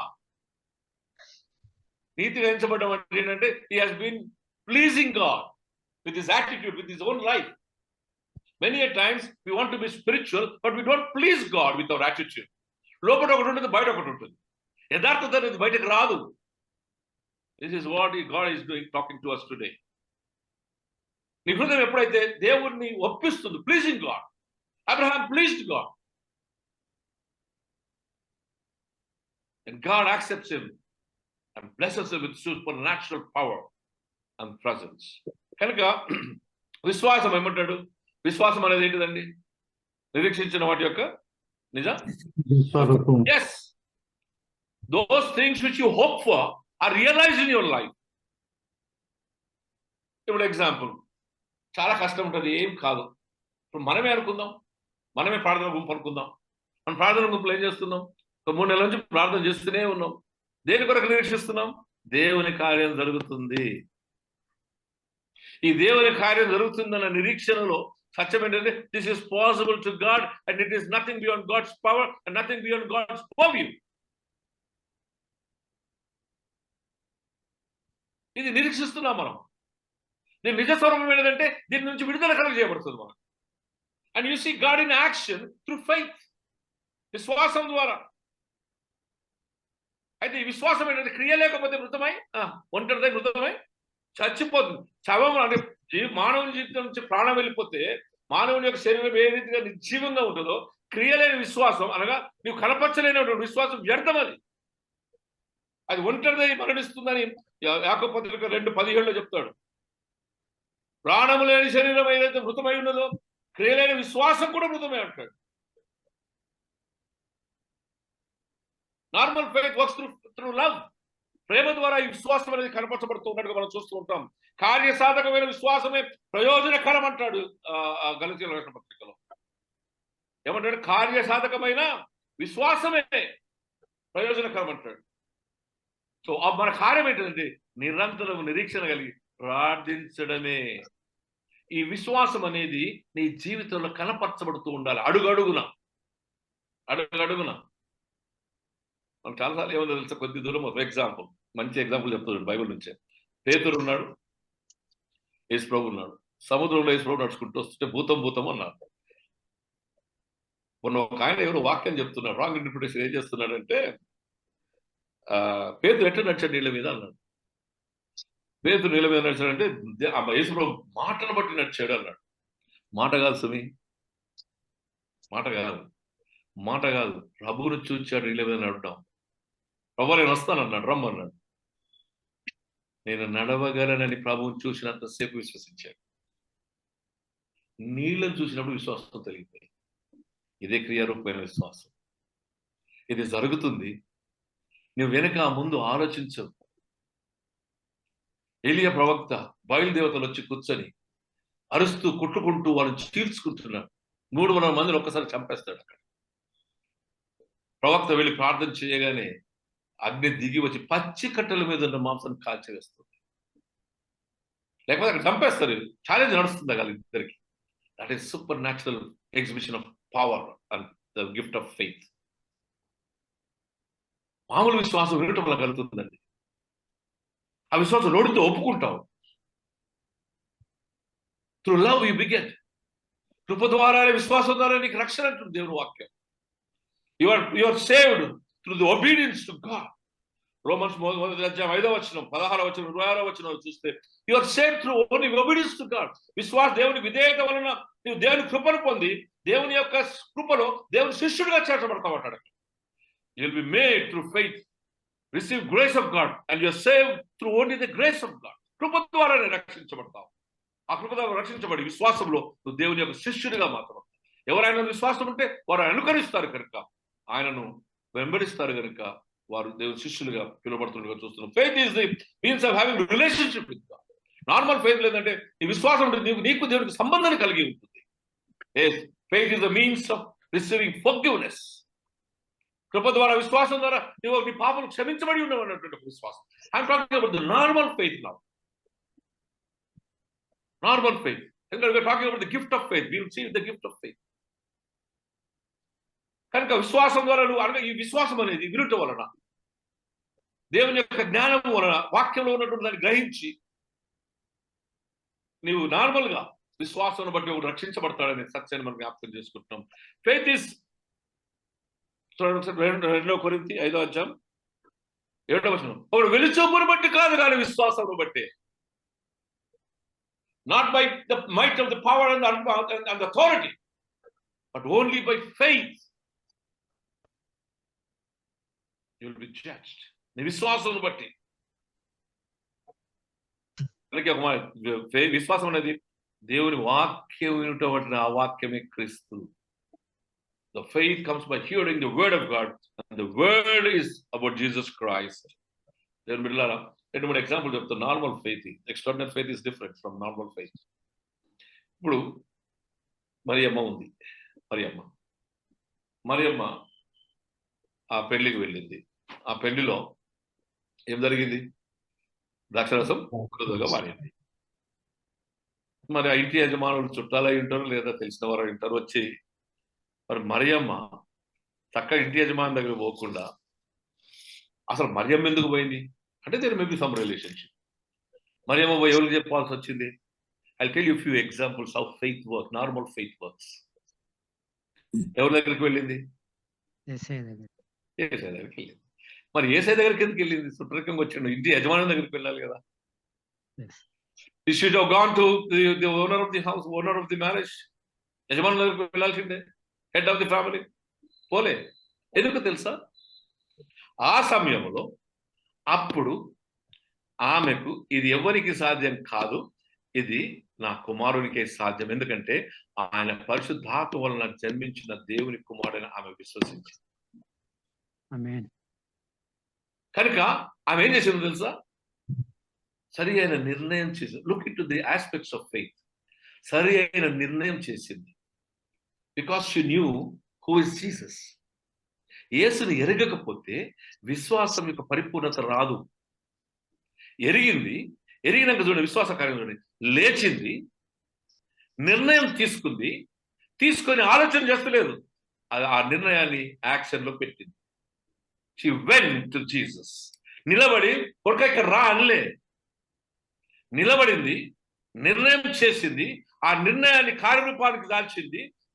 నీతిగా ఎంచబడడం అంటే ఏంటంటే he has been pleasing God with his attitude, with his own life. Many a times we want to be spiritual, but we don't please God with our attitude. లోపల ఒకటి ఉంటుంది, బయట ఒకటి ఉంటుంది. యథార్థత అనేది బయటకు రాదు. This is what God is doing, talking to us today. నీ హృదయం ఎప్పుడైతే దేవుణ్ణి ఒప్పిస్తుంది, pleasing God. Abraham pleased God. And God accepts him and blesses him with supernatural power and presence. కనుక విశ్వాసం ఏమంటాడు? విశ్వాసం అనేది ఏంటిదండి? నిరీక్షించిన వాటి యొక్క నిజం. Yes. Those things which you hope for are realized in your life. ఇప్పుడు ఎగ్జాంపుల్, చాలా కష్టం ఉంటుంది, ఏం కాదు. ఇప్పుడు మనమే అనుకుందాం, మనమే ప్రార్థన గుంపు అనుకుందాం. మనం ప్రార్థన గుంపులు ఏం చేస్తున్నాం? ఒక 3 నెలల నుంచి ప్రార్థన చేస్తూనే ఉన్నాం. దేని కొరకు నిరీక్షిస్తున్నాం? దేవుని కార్యం జరుగుతుంది. ఈ దేవుని కార్యం జరుగుతుందన్న నిరీక్షణలో సత్యం ఏంటంటే this is possible to God and it is nothing beyond God's power and nothing beyond God's purview. ఇది నిరీక్షిస్తున్నాం మనం. దీని నిజ స్వరూపం ఏంటంటే దీని నుంచి విడుదల కలుగ చేయబడుతుంది మనం. And you see God in action through faith, విశ్వాసం ద్వారా. అయితే ఈ విశ్వాసం ఏంటంటే క్రియ లేకపోతే మృతమై, ఒంటరిదై మృతమై చచ్చిపోతుంది. శవం అంటే మానవుని జీవితం నుంచి ప్రాణం వెళ్ళిపోతే మానవుని యొక్క శరీరం ఏ రీతిగా నిర్జీవంగా ఉంటుందో, క్రియలేని విశ్వాసం అనగా నీవు కనపరచలేనటువంటి విశ్వాసం వ్యర్థం. అది ఒంటరిదై మరణిస్తుందని యాకోబు పత్రిక 2:17 చెప్తాడు. ప్రాణము లేని శరీరం ఏదైతే మృతమై ఉన్నదో క్రియలేని విశ్వాసం కూడా మృతమే అంటాడు. Normal faith works through love. ప్రేమ ద్వారా ఈ విశ్వాసం అనేది కనపరచబడుతున్నట్టుగా మనం చూస్తూ ఉంటాం. కార్యసాధకమైన విశ్వాసమే ప్రయోజనకరం అంటాడు గలతీయుల రాసిన పత్రికలో. ఏమంటాడు? కార్యసాధకమైన విశ్వాసమే ప్రయోజనకరం అంటాడు. సో మన కార్యం ఏంటంటే నిరంతరం నిరీక్షణ కలిగి ప్రార్థించడమే. ఈ విశ్వాసం అనేది నీ జీవితంలో కనపరచబడుతూ ఉండాలి అడుగడుగున. మనం చాలాసార్లు ఏమో తెలుసా, కొద్ది దూరం ఒక ఎగ్జాంపుల్, మంచి ఎగ్జాంపుల్ చెప్తున్నాడు బైబిల్ నుంచే. పేతురు ఉన్నాడు, యేసు ప్రభు ఉన్నాడు. సముద్రంలో యేసు ప్రభు నడుచుకుంటూ వస్తుంటే భూతం అన్నారు. మొన్న ఒక ఆయన ఎవరు వాక్యం చెప్తున్నాడు, రాంగ్ ఇంటర్ప్రిటేషన్ ఏం చేస్తున్నాడంటే పేతురు ఎట్లా నడిచాడు నీళ్ళ మీద అన్నాడు. పేతురు నీళ్ళ మీద నడిచాడంటే యేసు ప్రభు మాటను బట్టి నడిచాడు అన్నాడు. మాట కాదు సుమి, మాట కాదు. ప్రభువును చూచాడు నీళ్ళ మీద నడవడం. ప్రభు నేను వస్తానన్నాడు, రమ్మన్నాడు. నేను నడవగలనని ప్రభువుని చూసినంతసేపు విశ్వసించాడు. నీళ్ళని చూసినప్పుడు విశ్వాసం తొలగిపోయింది. ఇదే క్రియారూపమైన విశ్వాసం. ఇది జరుగుతుంది. నువ్వు వెనక ముందు ఆలోచించవు. ఎలియా ప్రవక్త బయలుదేవతలు వచ్చి కూర్చొని అరుస్తూ కొట్టుకుంటూ వాళ్ళని చీల్చుకుంటున్నాడు. 300 మందిని ఒక్కసారి చంపేస్తాడు. అక్కడ ప్రవక్త వెళ్ళి ప్రార్థన చేయగానే అగ్ని దిగి వచ్చి పచ్చి కట్టెల మీద ఉన్న మాంసాన్ని కాల్చివేస్తుంది. లేకపోతే అక్కడ చంపేస్తారు. ఛాలెంజ్ నడుస్తుంది వాళ్ళిద్దరికి. That is supernatural exhibition of power and the gift of faith. మామూలు విశ్వాసం వినటం వల్ల కలుగుతుందండి. ఆ విశ్వాసం నోటితో ఒప్పుకుంటావు. త్రూ లవ్ యూ బిగెట్, కృప ద్వారానే, విశ్వాసం ద్వారా నీకు రక్షణ అంటుంది దేవుని వాక్యం. You are saved through the obedience to God. Romans 5వ వచనం, 16వ వచనం, 26వ వచనం చూస్తే you are saved through only obedience to God. దేవుని విధేయత వలన నువ్వు దేవుని కృపను పొంది దేవుని యొక్క కృపలో దేవుని శిష్యుడిగా చేర్చబడతావు అంటాడు. You will be made through faith, receive grace of God and you are saved through only the grace of God. కృప ద్వారానే రక్షించబడతావు. ఆ కృప ద్వారా రక్షించబడి విశ్వాసంలో నువ్వు దేవుని యొక్క శిష్యుడిగా మాత్రం. ఎవరైనా విశ్వాసం ఉంటే వారు అనుకరిస్తారు కనుక, ఆయనను వెంబడిస్తారు కనుక వారు దేవుని శిష్యులుగా పిలువబడుతున్నట్టుగా చూస్తున్నాం. Faith is the means of having relationship with God. Normal faith లేదంటే నీ విశ్వాసం ఉంటుంది, నీకు దేవునికి సంబంధాన్ని కలిగి ఉంటుంది. Faith is the means of receiving forgiveness. కృప ద్వారా, విశ్వాసం ద్వారా నువ్వు నీ పాపలు క్షమించబడి ఉన్నావు అన్నటువంటి విశ్వాసం. I'm talking about the normal faith now. Normal faith. ఎందుకంటే talking about the gift of faith. We will see the gift of faith. కనుక విశ్వాసం ద్వారా నువ్వు అనగా ఈ విశ్వాసం అనేది వినుట వలన, దేవుని యొక్క జ్ఞానం వలన, వాక్యంలో ఉన్నటువంటి దాన్ని గ్రహించి నీవు నార్మల్ గా విశ్వాసం బట్టి ఒకడు రక్షించబడతాడనే సత్యాన్ని మనం జ్ఞాపకం చేసుకుంటున్నాం. ఫెయిత్ ఇస్ 2 కొరింథీ 5వ అధ్యాయం 7వ వచనం. ఒకడు వెలుచూపును బట్టి కాదు కానీ విశ్వాసం బట్టి. Not by the might of the power and authority, but only by faith you will be judged. నీ విశ్వాసం బట్టి. విశ్వాసం అనేది దేవుని వాక్యం వినుట బట్టి, ఆ వాక్యమే క్రీస్తు. The faith comes by hearing the word of God, and the word is about Jesus Christ. దేవుని బిడ్డలారా, 2-3 ఎగ్జాంపుల్ చెప్తాను. Normal faith, extraordinary faith is different from normal faith. ఇప్పుడు మరియమ్మ ఉంది. మరియమ్మ ఆ పెళ్లికి వెళ్ళింది. ఆ పెళ్లిలో ఏం జరిగింది? ద్రాక్షరసం మృదువుగా మారింది. మరి ఆ ఇంటి యజమానులు చుట్టాలై ఉంటారు, లేదా తెలిసిన వారు ఉంటారు. వచ్చి మరి మరియమ్మ చక్కగా ఇంటి యజమాని దగ్గర పోకుండా అసలు మరియమ్మ ఎందుకు పోయింది అంటే, there may be some relationship. Mariyamma పోయి ఎవరికి చెప్పాల్సి వచ్చింది? I tell you few examples of faith work, normal faith works. ఎవరి దగ్గరికి వెళ్ళింది? యేసయ్య దగ్గరికి వెళ్ళింది. మరి యేసయ్య దగ్గరికి ఎందుకు వెళ్ళింది? సుట్రకంగా వచ్చిండు, ఇంటి యజమాని దగ్గరికి వెళ్ళాలి కదా. She should have gone to the owner of the house, owner of the marriage. యజమాని దగ్గరికి వెళ్ళాల్సిందే, హెడ్ ఆఫ్ ది ఫ్యామిలీ. పోలే. ఎందుకు తెలుసా? ఆ సమయంలో అప్పుడు ఆమెకు ఇది ఎవరికి సాధ్యం కాదు, ఇది నా కుమారునికే సాధ్యం. ఎందుకంటే ఆయన పరిశుద్ధాత్మ వలన జన్మించిన దేవుని కుమారుడని ఆమె విశ్వసించింది. కనుక ఆమె ఏం చేసిందో తెలుసా? సరి అయిన నిర్ణయం చేసింది. Look in to the aspects of faith. సరి అయిన నిర్ణయం చేసింది. Because she knew who is Jesus. యేసుని ఎరగకపోతే విశ్వాసం యొక్క పరిపూర్ణత రాదు. ఎరిగినాక చూడండి, విశ్వాస కార్యం చూడండి, లేచింది, నిర్ణయం తీసుకొని ఆలోచన చేస్తలేదు, ఆ నిర్ణయాన్ని యాక్షన్ లో పెట్టింది. She went to Jesus. నిలబడి కొరకైక రా అనలే, నిలబడింది, నిర్ణయం చేసింది, ఆ నిర్ణయాన్ని కార్యరూపానికి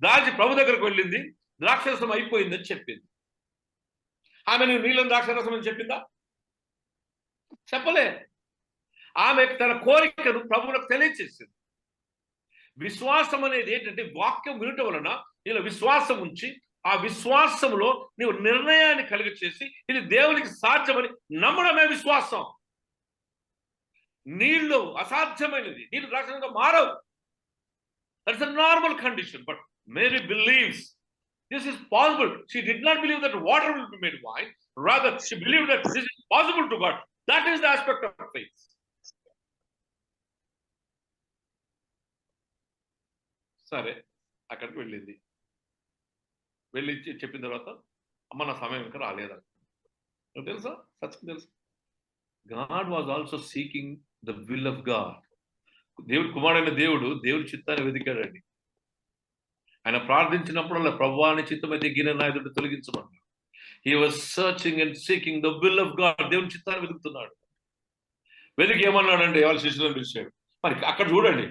దాల్చి ప్రభు దగ్గరకు వెళ్ళింది. ద్రాక్షరసం అయిపోయిందని చెప్పింది. ఆమె నీళ్ళని ద్రాక్షరసం అని చెప్పిందా? చెప్పలే. ఆమె తన కోరికను ప్రభువులకు తెలియచేసింది. విశ్వాసం అనేది ఏంటంటే, వాక్యం వినటం వలన ఇలా విశ్వాసం ఉంచి, ఆ విశ్వాసంలో నీవు నిర్ణయాన్ని కలిగి చేసి ఇది దేవునికి సాధ్యమని నమ్మడమే విశ్వాసం. నీళ్లు అసాధ్యమైనది, నీళ్లు ద్రాక్షరసంగా మారవు. That's a normal condition, but Mary believes this is possible. She did not believe that water will be made wine, rather she believed that this is possible to God. That is the aspect of faith. సరే, అక్కడికి వెళ్ళి చెప్పిన తర్వాత, అమ్మ నా సమయం ఇంకా రాలేదా తెలుసా? సత్యం తెలుసా? God was also seeking the will of God. దేవుడు కుమారుడైన దేవుడి చిత్తాన్ని వెతికాడండి. ఆయన ప్రార్థించినప్పుడల్లా ప్రభువా నీ చిత్తమైతే గిన్నె నా ఎదుట తొలగించమన్నాడు. He was searching and seeking the will of God. దేవుని చిత్తాన్ని వెతుకుతున్నాడు. వెతికి ఏమన్నాడంటే, ఎవరి శిష్యులను పిలిచాడు. మరి అక్కడ చూడండి,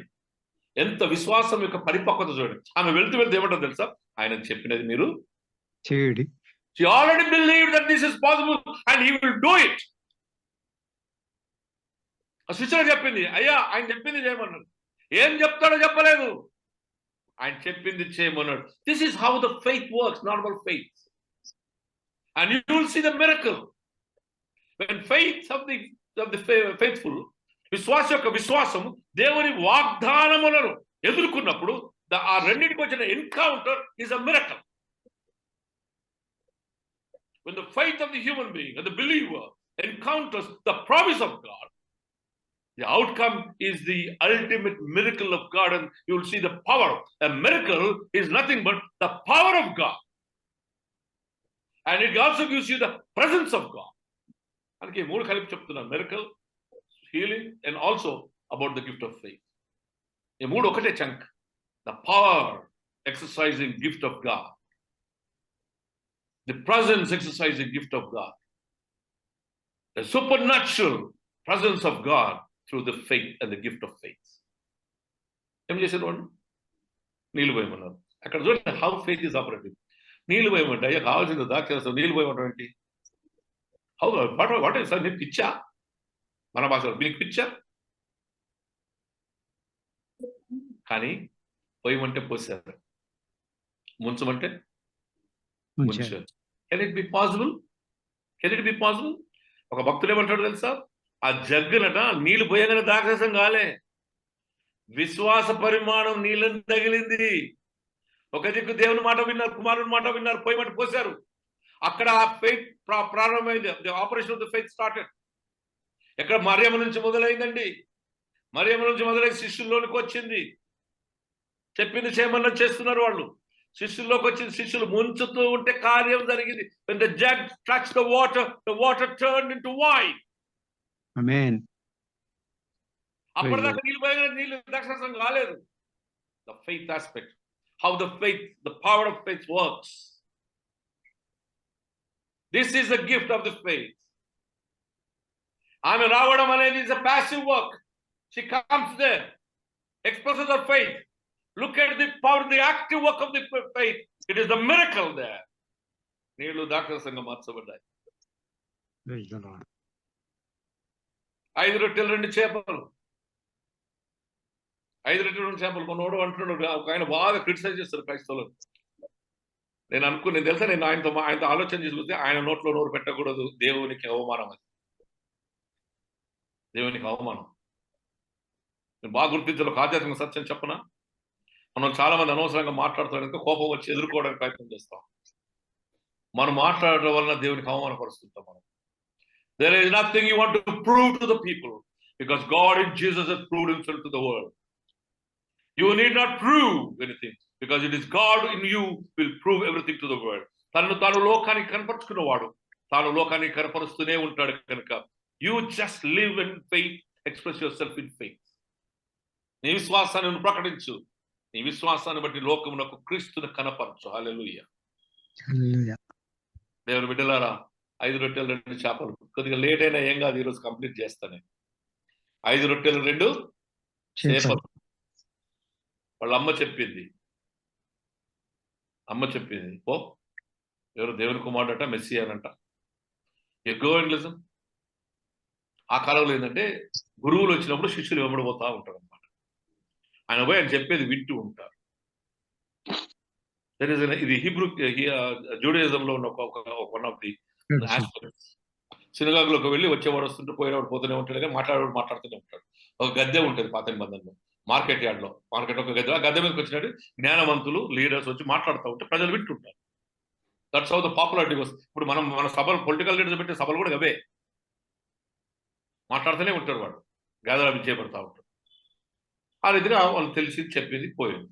ఎంత విశ్వాసం యొక్క పరిపక్వత చూడండి. ఆమె వెళ్తూ వెళ్తూ ఏమంటారు తెలుసా? ఆయన చెప్పినది మీరు చేయుడి. She already believed that this is possible and he will do it. ఆ శిష్యుడు చెప్పింది, అయ్యా ఆయన చెప్పింది చేయమన్నాడు. ఏం చెప్తాడో చెప్పలేదు, ఆయన చెప్పింది చేయమన్నాడు. This is how the faith works, normal faith. And you will see the miracle. When faith of the faithful, విశ్వాస యొక్క విశ్వాసం దేవుని వాగ్దానములను ఎదుర్కొన్నప్పుడు ఆ రెండింటికి వచ్చిన encounter is a miracle. When the faith of the human being and the believer encounters the promise of God, the outcome is the ultimate miracle of God, and you will see the power. A miracle is nothing but the power of God, and it also gives you the presence of God. అందుకే మూడు కలిపి చెప్తున్నాను, miracle, healing, and also about the gift of faith. ఈ మూడు ఒకటే chunk. The power exercising gift of God, the presence exercising gift of God, the supernatural presence of God through the faith and the gift of faith. ఏం చేశారు వాళ్ళు? నీళ్ళు పోయమన్నారు. అక్కడ చూడండి how faith is operating. నీళ్ళు పోయమంటే అయ్యా కావాల్సింది దాచేస్తాం, నీళ్ళు పోయమంటాం ఏంటి? How what is sir? నీకు పిచ్చా? మన భాషలో మీకు పిచ్చా? కానీ పోయమంటే పోసారు, ముంచమంటే ముంచారు. Can it be possible? Can it be possible? ఒక భక్తుడు ఏమంటాడు తెలుసా? ఆ జగ్గునట నీళ్లు పోయగానే దాక్షసం కాలే, విశ్వాస పరిమాణం నీళ్ళని తగిలింది. ఒక దిక్కు దేవుని మాట విన్నారు, కుమారుని మాట విన్నారు, పోయమంటే పోసారు. అక్కడ ఆ ఫెయిత్ ప్రారంభమైంది. The operation of the faith started. ఎక్కడ? మరియమ్మ నుంచి మొదలైందండి. మరియమ్మ నుంచి మొదలై శిష్యుల్లోనికి వచ్చింది. చెప్పింది చేయమన్నది చేస్తున్నారు వాళ్ళు. శిష్యుల్లోకి వచ్చింది, శిష్యులు ముంచుతూ ఉంటే కార్యం జరిగింది. When the jug touched the water turned into wine. ఆమేన్. అప్పటిదాకా నీళ్ళు పోయగానే నీళ్ళు ద్రాక్షరసం కాలేదు. The faith aspect, how the power of faith works. This is the gift of the faith. ఆమె రావడం అనేది is a passive work. She comes there, expresses her faith. Look at the power, the active work of the faith. It is the miracle there. నీళ్లు ద్రాక్షరసంగా మార్చబడ్డాయి. 5 రొట్టెలు 2 చేపలు. 5 రొట్టెలు 2 చేపలు. కొన్నోడు అంటున్నాడు, ఆయన బాగా క్రిటిసైజ్ చేస్తారు క్రైస్తవులు. నేను తెలుసా, నేను ఆయనతో ఆలోచన చేసుకుంటే ఆయన నోట్లో నోరు పెట్టకూడదు. దేవునికి అవమానం అది, దేవునికి అవమానం. నేను బాగా గుర్తించాలి. ఒక ఆధ్యాత్మిక సత్యం చెప్పనా? మనం చాలా మంది అనవసరంగా మాట్లాడుతాం, కోపం వచ్చి ఎదుర్కోవడానికి ప్రయత్నం చేస్తాం. మనం మాట్లాడడం వలన దేవునికి అవమానపరుస్తుంటాం. మనం there is nothing you want to prove to the people, because God in Jesus has proved himself to the world. You need not prove anything, because it is God in you will prove everything to the world. తాను లోకానికి కనపరుచుకున్నవాడు, తాను లోకానికి కనపరుస్తూనే ఉంటాడు కనుక you just live in faith, express yourself in faith. నీ విశ్వాసాన్ని ప్రకటించు. నీ విశ్వాసాన్ని బట్టి లోకమునకు క్రీస్తుని కనపరచు. హల్లెలూయా. హల్లెలూయా. దేవుని బిడ్డలారా, 5 రొట్టెలు 2 చేపలు. కొద్దిగా లేట్ అయినా ఏం కాదు, ఈరోజు కంప్లీట్ చేస్తాను. 5 రొట్టెలు 2 చేపలు. వాళ్ళ అమ్మ చెప్పింది, ఓ ఎవరు? దేవుని కుమారుడట, మెస్సీ అనంట. Go and listen. ఆ కాలంలో ఏంటంటే గురువులు వచ్చినప్పుడు శిష్యులు వెంబడిపోతా ఉంటారు అనమాట. ఆయన పోయి ఆయన చెప్పేది వింటూ ఉంటారు. ఇది హీబ్రూ జూడయిజంలో ఉన్న వన్ ఆఫ్ ది ఆస్పెక్ట్స్. సినగాగులోకి వెళ్ళి వచ్చేవాడు వస్తుంటే పోయేవాడు పోతూనే ఉంటాడు, కానీ మాట్లాడేవాడు మాట్లాడుతూనే ఉంటాడు. ఒక గద్దె ఉంటుంది పాత నిబంధనలో, మార్కెట్ యార్డ్లో. ఒక గద్దె, ఆ గద్దె మీదకి వచ్చినట్టు జ్ఞానవంతులు లీడర్స్ వచ్చి మాట్లాడుతూ ఉంటే ప్రజలు వింటుంటారు. దట్స్ హౌ ద పాపులారిటీ వస్తుంది. ఇప్పుడు మన సభలు, పొలిటికల్ లీడర్స్ పెట్టే సభలు కూడా అవే, మాట్లాడుతూనే ఉంటారు. వాడు గ్యాదర్ అవి చేయబడతా ఉంటారు. ఆ రీతిగా వాళ్ళు తెలిసి చెప్పింది పోయింది.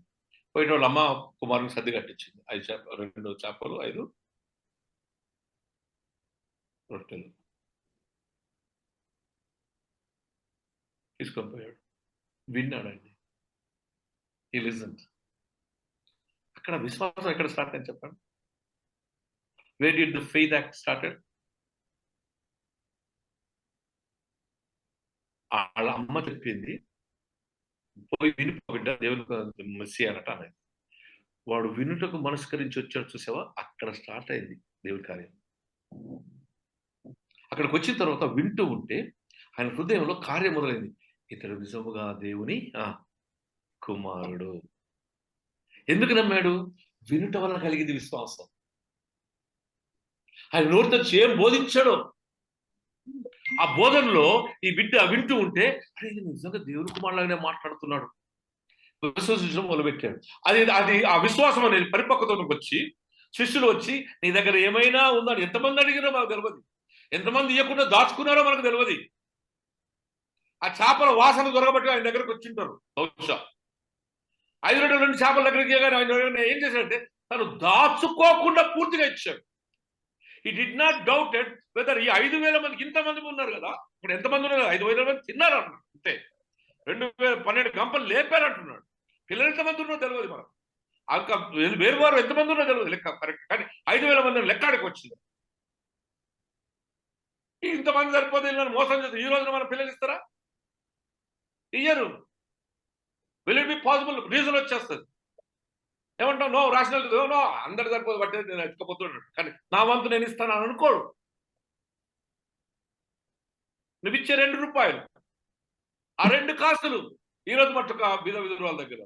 పోయిన వాళ్ళ అమ్మ కుమారుని సర్ది కట్టించింది. 2 చేపలు 5 రొట్టెలు తీసుకొని పోయాడు. విన్నాడండి. హి లిసన్డ్. అక్కడ విశ్వాసం ఎక్కడ స్టార్ట్ అని చెప్పండి? Where did the faith act started? వాళ్ళ అమ్మ చెప్పింది, పోయి వినిపో బిడ్డ, దేవుని మెస్సీ అనట అనేది. వాడు వినుటకు మనస్కరించి వచ్చాడు, చూసావా? అక్కడ స్టార్ట్ అయింది దేవుని కార్యం. అక్కడికి వచ్చిన తర్వాత వింటూ ఉంటే ఆయన హృదయంలో కార్యం మొదలైంది. ఇతడు నిజముగా దేవుని కుమారుడు. ఎందుకు నమ్మాడు? వినుట వల్ల కలిగింది విశ్వాసం. ఆయన నోటితో ఏం బోధించాడో ఆ బోధనలో ఈ బిడ్డ వింటూ ఉంటే, అరే ఇది నిజంగా దేవుని కుమారులాగానే మాట్లాడుతున్నాడు, విశ్వసించడం మొదలుపెట్టాడు. అది అది ఆ విశ్వాసం అనేది పరిపక్వతకు వచ్చి శిష్యులు వచ్చి, నీ దగ్గర ఏమైనా ఉందని ఎంతమంది అడిగినా మాకు తెలియదు, ఎంతమంది ఇవ్వకుండా దాచుకున్నారో మనకు తెలియదు. ఆ చేపల వాసన దొరకబట్టి ఆయన దగ్గరకు వచ్చింటారు. బహుశా 5 రొట్టెలు 2 చేపల దగ్గరికి ఆయన ఏం చేశాడంటే తను దాచుకోకుండా పూర్తిగా ఇచ్చాడు. He did not doubted whether ఈ 5,000 మందికి ఇంతమంది ఉన్నారు కదా, ఇప్పుడు ఎంతమంది ఉన్నారు? 5,000 మంది తిన్నారు అన్నాడు. అంతే. 12 గంపలు లేపారు అంటున్నాడు. పిల్లలు ఎంతమంది ఉన్నారో తెలియదు మనం. వేరు వారు ఎంతమంది ఉన్నారో తెలియదు లెక్క కరెక్ట్. కానీ 5,000 మంది లెక్కడికి వచ్చింది. ఇంతమంది సరిపోతే ఇళ్ళని మోసం చేస్తారు. ఈ రోజున మన పిల్లలు ఇస్తారా? ఇయ్యరు. Will it be possible? Reason వచ్చేస్తుంది. ఏమంటావు? నో రాషనల్, నో అందరు సరిపోదు బట్టి నేను ఎత్తుకపోతున్నాడు, కానీ నా వంతు నేను ఇస్తాను అని అనుకోడు. నువ్వు ఇచ్చే 2 రూపాయలు, ఆ 2 కాసులు ఈ రోజు మట్టుకు బిద వాళ్ళ దగ్గర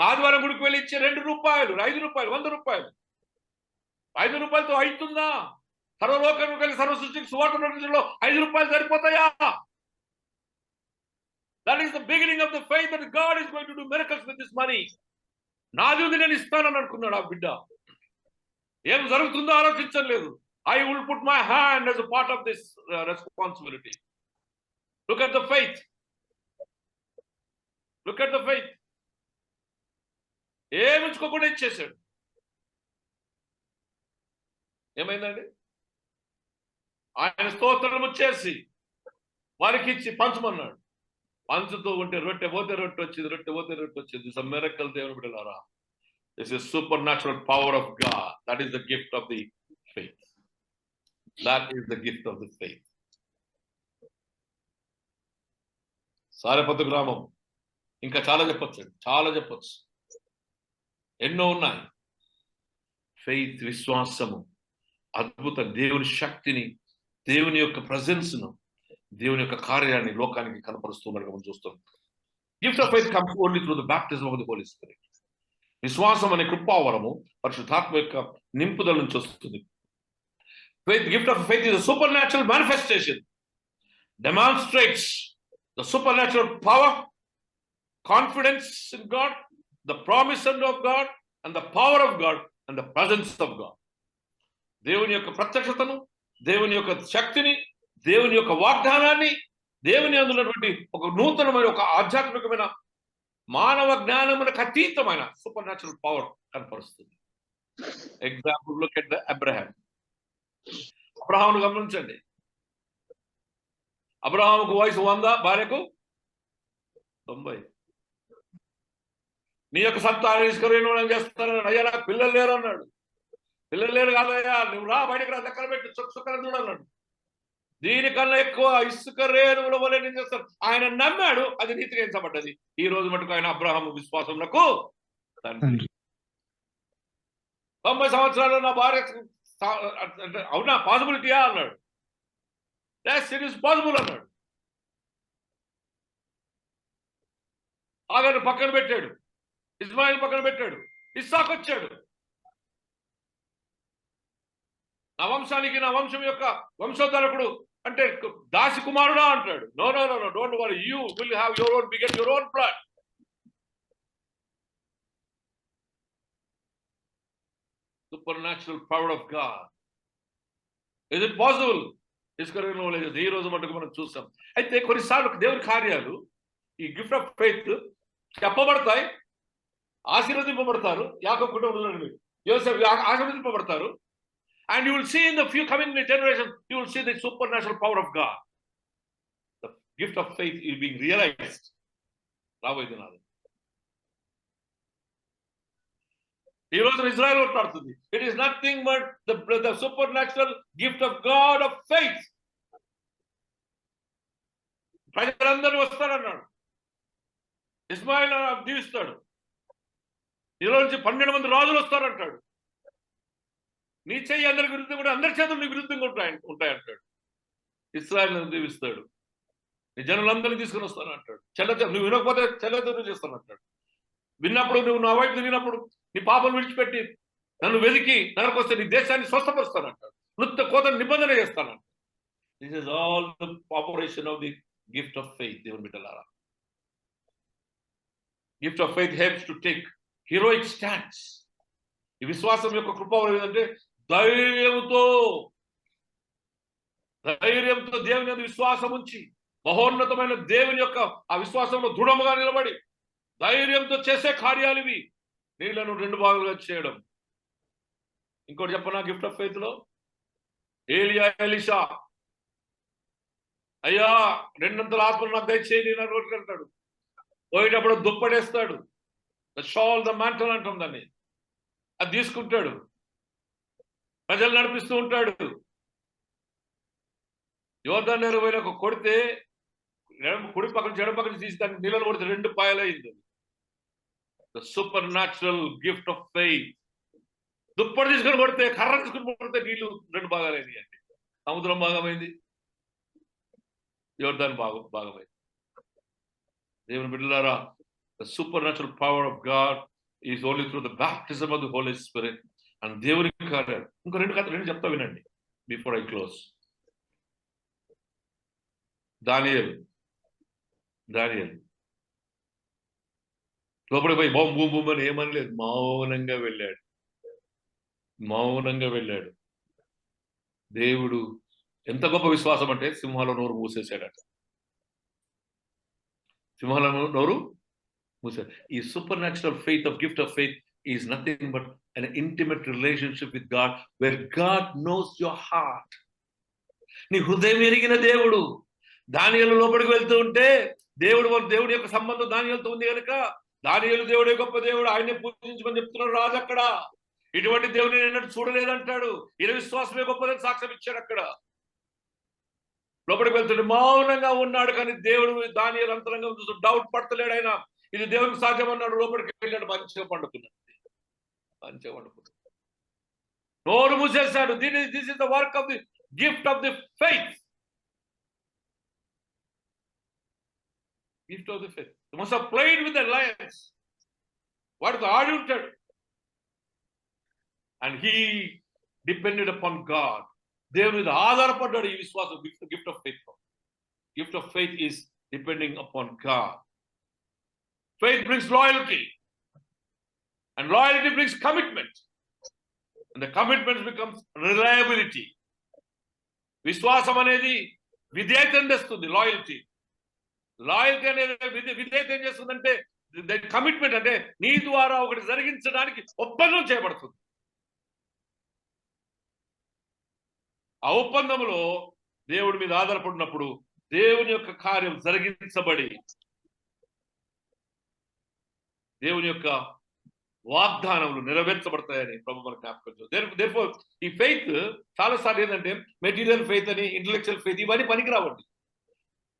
ఆదివారం గుడికి వెళ్ళి ఇచ్చే 2 రూపాయలు, 5 రూపాయలు, 100 రూపాయలు, 5 రూపాయలతో అవుతుందా? సర్వలోకానికి వెళ్ళి సర్వ సృష్టికి సువార్త ప్రకటించడంలో 5 రూపాయలు సరిపోతాయా? That is the beginning of the faith that God is going to do miracles with this money. నాది ఉంది, నేను ఇస్తానని అనుకున్నాడు ఆ బిడ్డ. ఏం జరుగుతుందో ఆలోచించలేదు. I will put my hand as a part of this responsibility. Look at the faith. Look at the faith. ఏమించుకోకుండా ఇచ్చేసాడు. ఏమైందండి? ఆయన స్తోత్రం చేసి వారికి ఇచ్చి పంచమన్నాడు. పంచుతూ ఉంటే రొట్టె పోతే రొట్టె వచ్చింది, రొట్టె పోతే రొట్టె వచ్చింది. దిస్ ఇస్ ఎ మిరకల్ దేవుని బిడ్డలారా. This is supernatural power of God. That is the gift of the faith. That is the gift of the faith. సారెపత్తు గ్రామం ఇంకా చాలా చెప్పొచ్చు, చాలా చెప్పొచ్చు, ఎన్నో ఉన్నాయి. ఫెయిత్, విశ్వాసము, అద్భుత దేవుని శక్తిని, దేవుని యొక్క ప్రజెన్స్ ను, దేవుని యొక్క కార్యాన్ని లోకానికి కనపరుస్తున్నట్టుగా మనం చూస్తాం. Gift of faith comes only through the baptism of the Holi Spirit. విశ్వాసం అనే కృపావరము పరిశుద్ధాత్మ యొక్క నింపుదల నుంచి వస్తుంది. Faith, gift of faith is a supernatural manifestation. Demonstrates the supernatural power, confidence in God, the promise of God, and the power of God, and the presence of God. దేవుని యొక్క ప్రత్యక్షతను, దేవుని యొక్క శక్తిని, దేవుని యొక్క వాగ్దానాన్ని, దేవుని అందున్నటువంటి ఒక నూతనమైన ఒక ఆధ్యాత్మికమైన మానవ జ్ఞానమునకు అతీతమైన సూపర్ న్యాచురల్ పవర్ కనపరుస్తుంది. ఎగ్జాంపుల్ లుక్ ఎట్ ద అబ్రహామును గమనించండి. అబ్రహాముకు వయసు 100, భార్యకు 90. నీ యొక్క సంతానం తీసుకుని చేస్తానని, అయ్యా నాకు పిల్లలు లేరు అన్నాడు. పిల్లలు లేరు కాదయ్యా, నువ్వు రా బయటకు రా, దగ్గర పెట్టి చుక్కలు చూడన్నాడు. దీనికన్నా ఎక్కువ ఇసుక రేణువుల వల్ల నేను చేస్తాను. ఆయన నమ్మాడు, అది నీతిగా ఎంచబడ్డది. ఈ రోజు మటుకు ఆయన అబ్రహాము విశ్వాసమునకు తండ్రి. 90 సంవత్సరాలు నా భార్య అవునా పాసిబిలిటీయా అన్నాడు. ఇట్ ఈస్ పాసిబుల్ అన్నాడు. ఆగను పక్కన పెట్టాడు, ఇస్మాయిల్ పక్కన పెట్టాడు, ఇస్సాకు వచ్చాడు. నా వంశానికి, నా వంశం యొక్క వంశోద్ధరకుడు అంటే దాసి కుమారుడా అంటాడు. No no no no, don't worry, you will have your own, beget your own blood. Supernatural power of God. Is it possible? ఈ రోజు మటుకు మనం చూస్తాం. అయితే కొన్నిసార్లు దేవుని కార్యాలు, ఈ గిఫ్ట్ ఆఫ్ ఫెయిత్ చెప్పబడతాయి, ఆశీర్వదింపబడతారు. యాకోబు కుటుంబంలో యోసేపు ఆశీర్వదింపబడతారు. And you will see in the few coming generations, you will see the supernatural power of God. The gift of faith is being realized. రాబోయేది నాది. ఈ రోజు Israel కొట్లాడుతుంది. It is nothing but the supernatural gift of God of faith. ప్రజలందరూ వస్తారన్నాడు. ఇస్మాయిల్ దీవిస్తాడు. నీలో నుంచి 12 మంది రాజులు వస్తారంటాడు. నీ చెయ్యి అందరికి విరుద్ధంగా కూడా అందరి చేతులు నీ విరుద్ధంగా ఉంటాయంటాడు. ఇస్రాయేల్ దీవిస్తాడు. నీ జనులందరినీ తీసుకుని వస్తాను అంటాడు. నువ్వు వినకపోతే చెల్లెతను చేస్తాను అంటాడు. విన్నప్పుడు నువ్వు నా వైపు తిరిగినప్పుడు నీ పాపను విడిచిపెట్టి నన్ను వెతికి నరకు వస్తే నీ దేశాన్ని స్వస్థపరుస్తానంటాడు. నృత్య కోతను నిబంధన చేస్తానంటాడు. This is all the operation of the gift of faith. దేవుని బిడ్డలారా, gift of faith helps to take heroic stands. ఈ విశ్వాసం యొక్క కృపవరం ఏంటంటే ధైర్యంతో దేవుని మీద విశ్వాసం ఉంచి మహోన్నతమైన దేవుని యొక్క ఆ విశ్వాసంలో దృఢముగా నిలబడి ధైర్యంతో చేసే కార్యాలు ఇవి. నీళ్లను 2 భాగాలుగా చేయడం. ఇంకోటి చెప్పనా గిఫ్ట్ ఆఫ్ ఫెయిత్ లో? ఏలియా ఎలీషా, అయ్యా 2 ఆత్మలు నాకు దయచేయి నా రోజు అంటాడు. పోయేటప్పుడు దుప్పడేస్తాడు. ద షాల్ ద మ్యాంటల్ అంటాం దాన్ని. అది తీసుకుంటాడు, ప్రజలు నడిపిస్తూ ఉంటాడు. యోర్దాను నది పోయిన కొడితే కుడి పక్కన చెడు పక్కన తీసి దాన్ని నీళ్ళలో కొడితే 2 పాయలైంది. The supernatural gift of faith. దుప్పటి తీసుకొని కొడితే, కర్ర తీసుకొని కొడితే నీళ్లు 2 భాగాలైంది అండి. సముద్రం భాగమైంది, యోర్దాను భాగమైంది. దేవుని బిడ్డలారా, the supernatural power of God is only through the baptism of the Holi Spirit. And దేవుని కార్యాలు ఇంకో 2 చెప్తా వినండి బిఫోర్ ఐ క్లోజ్. దానియేలు లోపలికి పోయి భూమి అని ఏమనలేదు, మౌనంగా వెళ్ళాడు. దేవుడు ఎంత గొప్ప విశ్వాసం అంటే సింహాల నోరు మూసేశాడట. సింహాల నోరు మూసాడు. ఈ super natural faith of gift of faith is nothing but an intimate relationship with God where God knows your heart. నీ హృదయం ఎరిగిన దేవుడు. దానియేలు లోపలికి వెళ్తూ ఉంటే దేవుడి యొక్క సంబంధం దానియేలుతో ఉంది కనుక దానియేలు దేవుడే గొప్ప దేవుడు, ఆయనే పూజించమని చెప్తున్నాడు రాజు. అక్కడ ఇటువంటి దేవుడిని నేను చూడలేదంటాడు. ఈయన విశ్వాసమే గొప్పదని సాక్ష్యం ఇచ్చాడు. అక్కడ లోపలికి వెళ్తుంటే మౌనంగా ఉన్నాడు. కానీ దేవుడు దానియేలు అంతరంగం చూస్తూ డౌట్ పడతలేడు. ఆయన ఇది దేవునికి సాధ్యం అన్నాడు. లోపలికి వెళ్ళాడు, మంచిగా పండుకున్నాడు. నోరు మూసేశాడు. This is the work of the gift of the faith. Gift of the faith. You must have played with the lions. వాడితో ఆడి ఉంటాడు. And he depended upon God. దేవుని మీద ఆధారపడ్డాడు ఈ విశ్వాసం. Gift of faith. Gift of faith is depending upon God. Faith brings loyalty. And loyalty brings commitment. And the commitment becomes reliability. విశ్వాసం అనేది విధేయతను తెస్తుంది. లాయల్టీ అనేది విధేయత ఏం చేస్తుందంటే కమిట్మెంట్, అంటే నీ ద్వారా ఒకటి జరిగించడానికి ఒప్పందం చేయబడుతుంది. ఆ ఒప్పందంలో దేవుడి మీద ఆధారపడినప్పుడు దేవుని యొక్క కార్యం జరిగించబడి దేవుని యొక్క వాగ్దానములు నెరవేర్చబడతాయని ప్రభు మనకు జ్ఞాపకం చేస్తారు. దేర్ఫోర్ ఈ ఫెయిత్ చాలాసార్లు ఏంటంటే మెటీరియల్ ఫెయిత్ అని, ఇంటలెక్చువల్ ఫెయిత్ ఇవన్నీ పనికిరావండి.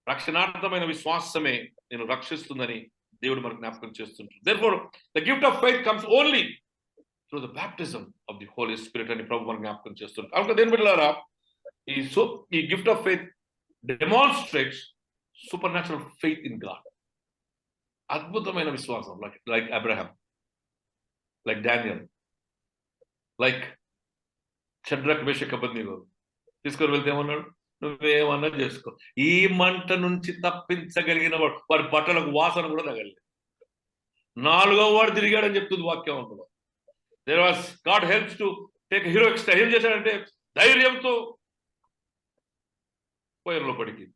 రక్షణార్థమైన విశ్వాసమే నేను రక్షిస్తుందని దేవుడు మనకు జ్ఞాపకం చేస్తుంటారు. Therefore the gift of faith comes only through the baptism of the Holi Spirit అని ప్రభు మనకు జ్ఞాపకం చేస్తుంటారు. కనుక దేని బిడ్డలారా, ఈ gift of faith demonstrates supernatural faith in God. అద్భుతమైన విశ్వాసం, like Abraham, like Daniel, like Shadrach, Meshach, Abednego. తీసుకొని వెళ్తే ఏమన్నాడు, నువ్వేమన్నా చేసుకో, ఈ మంట నుంచి తప్పించగలిగిన వాడి బట్టలకు వాసన కూడా తగలేదు. 4వ వాడు తిరిగాడని చెప్తుంది వాక్యం. అందులో there was God helps to take heroic step. ఏం చేశాడంటే ధైర్యంతో పోయారు లోపలికి.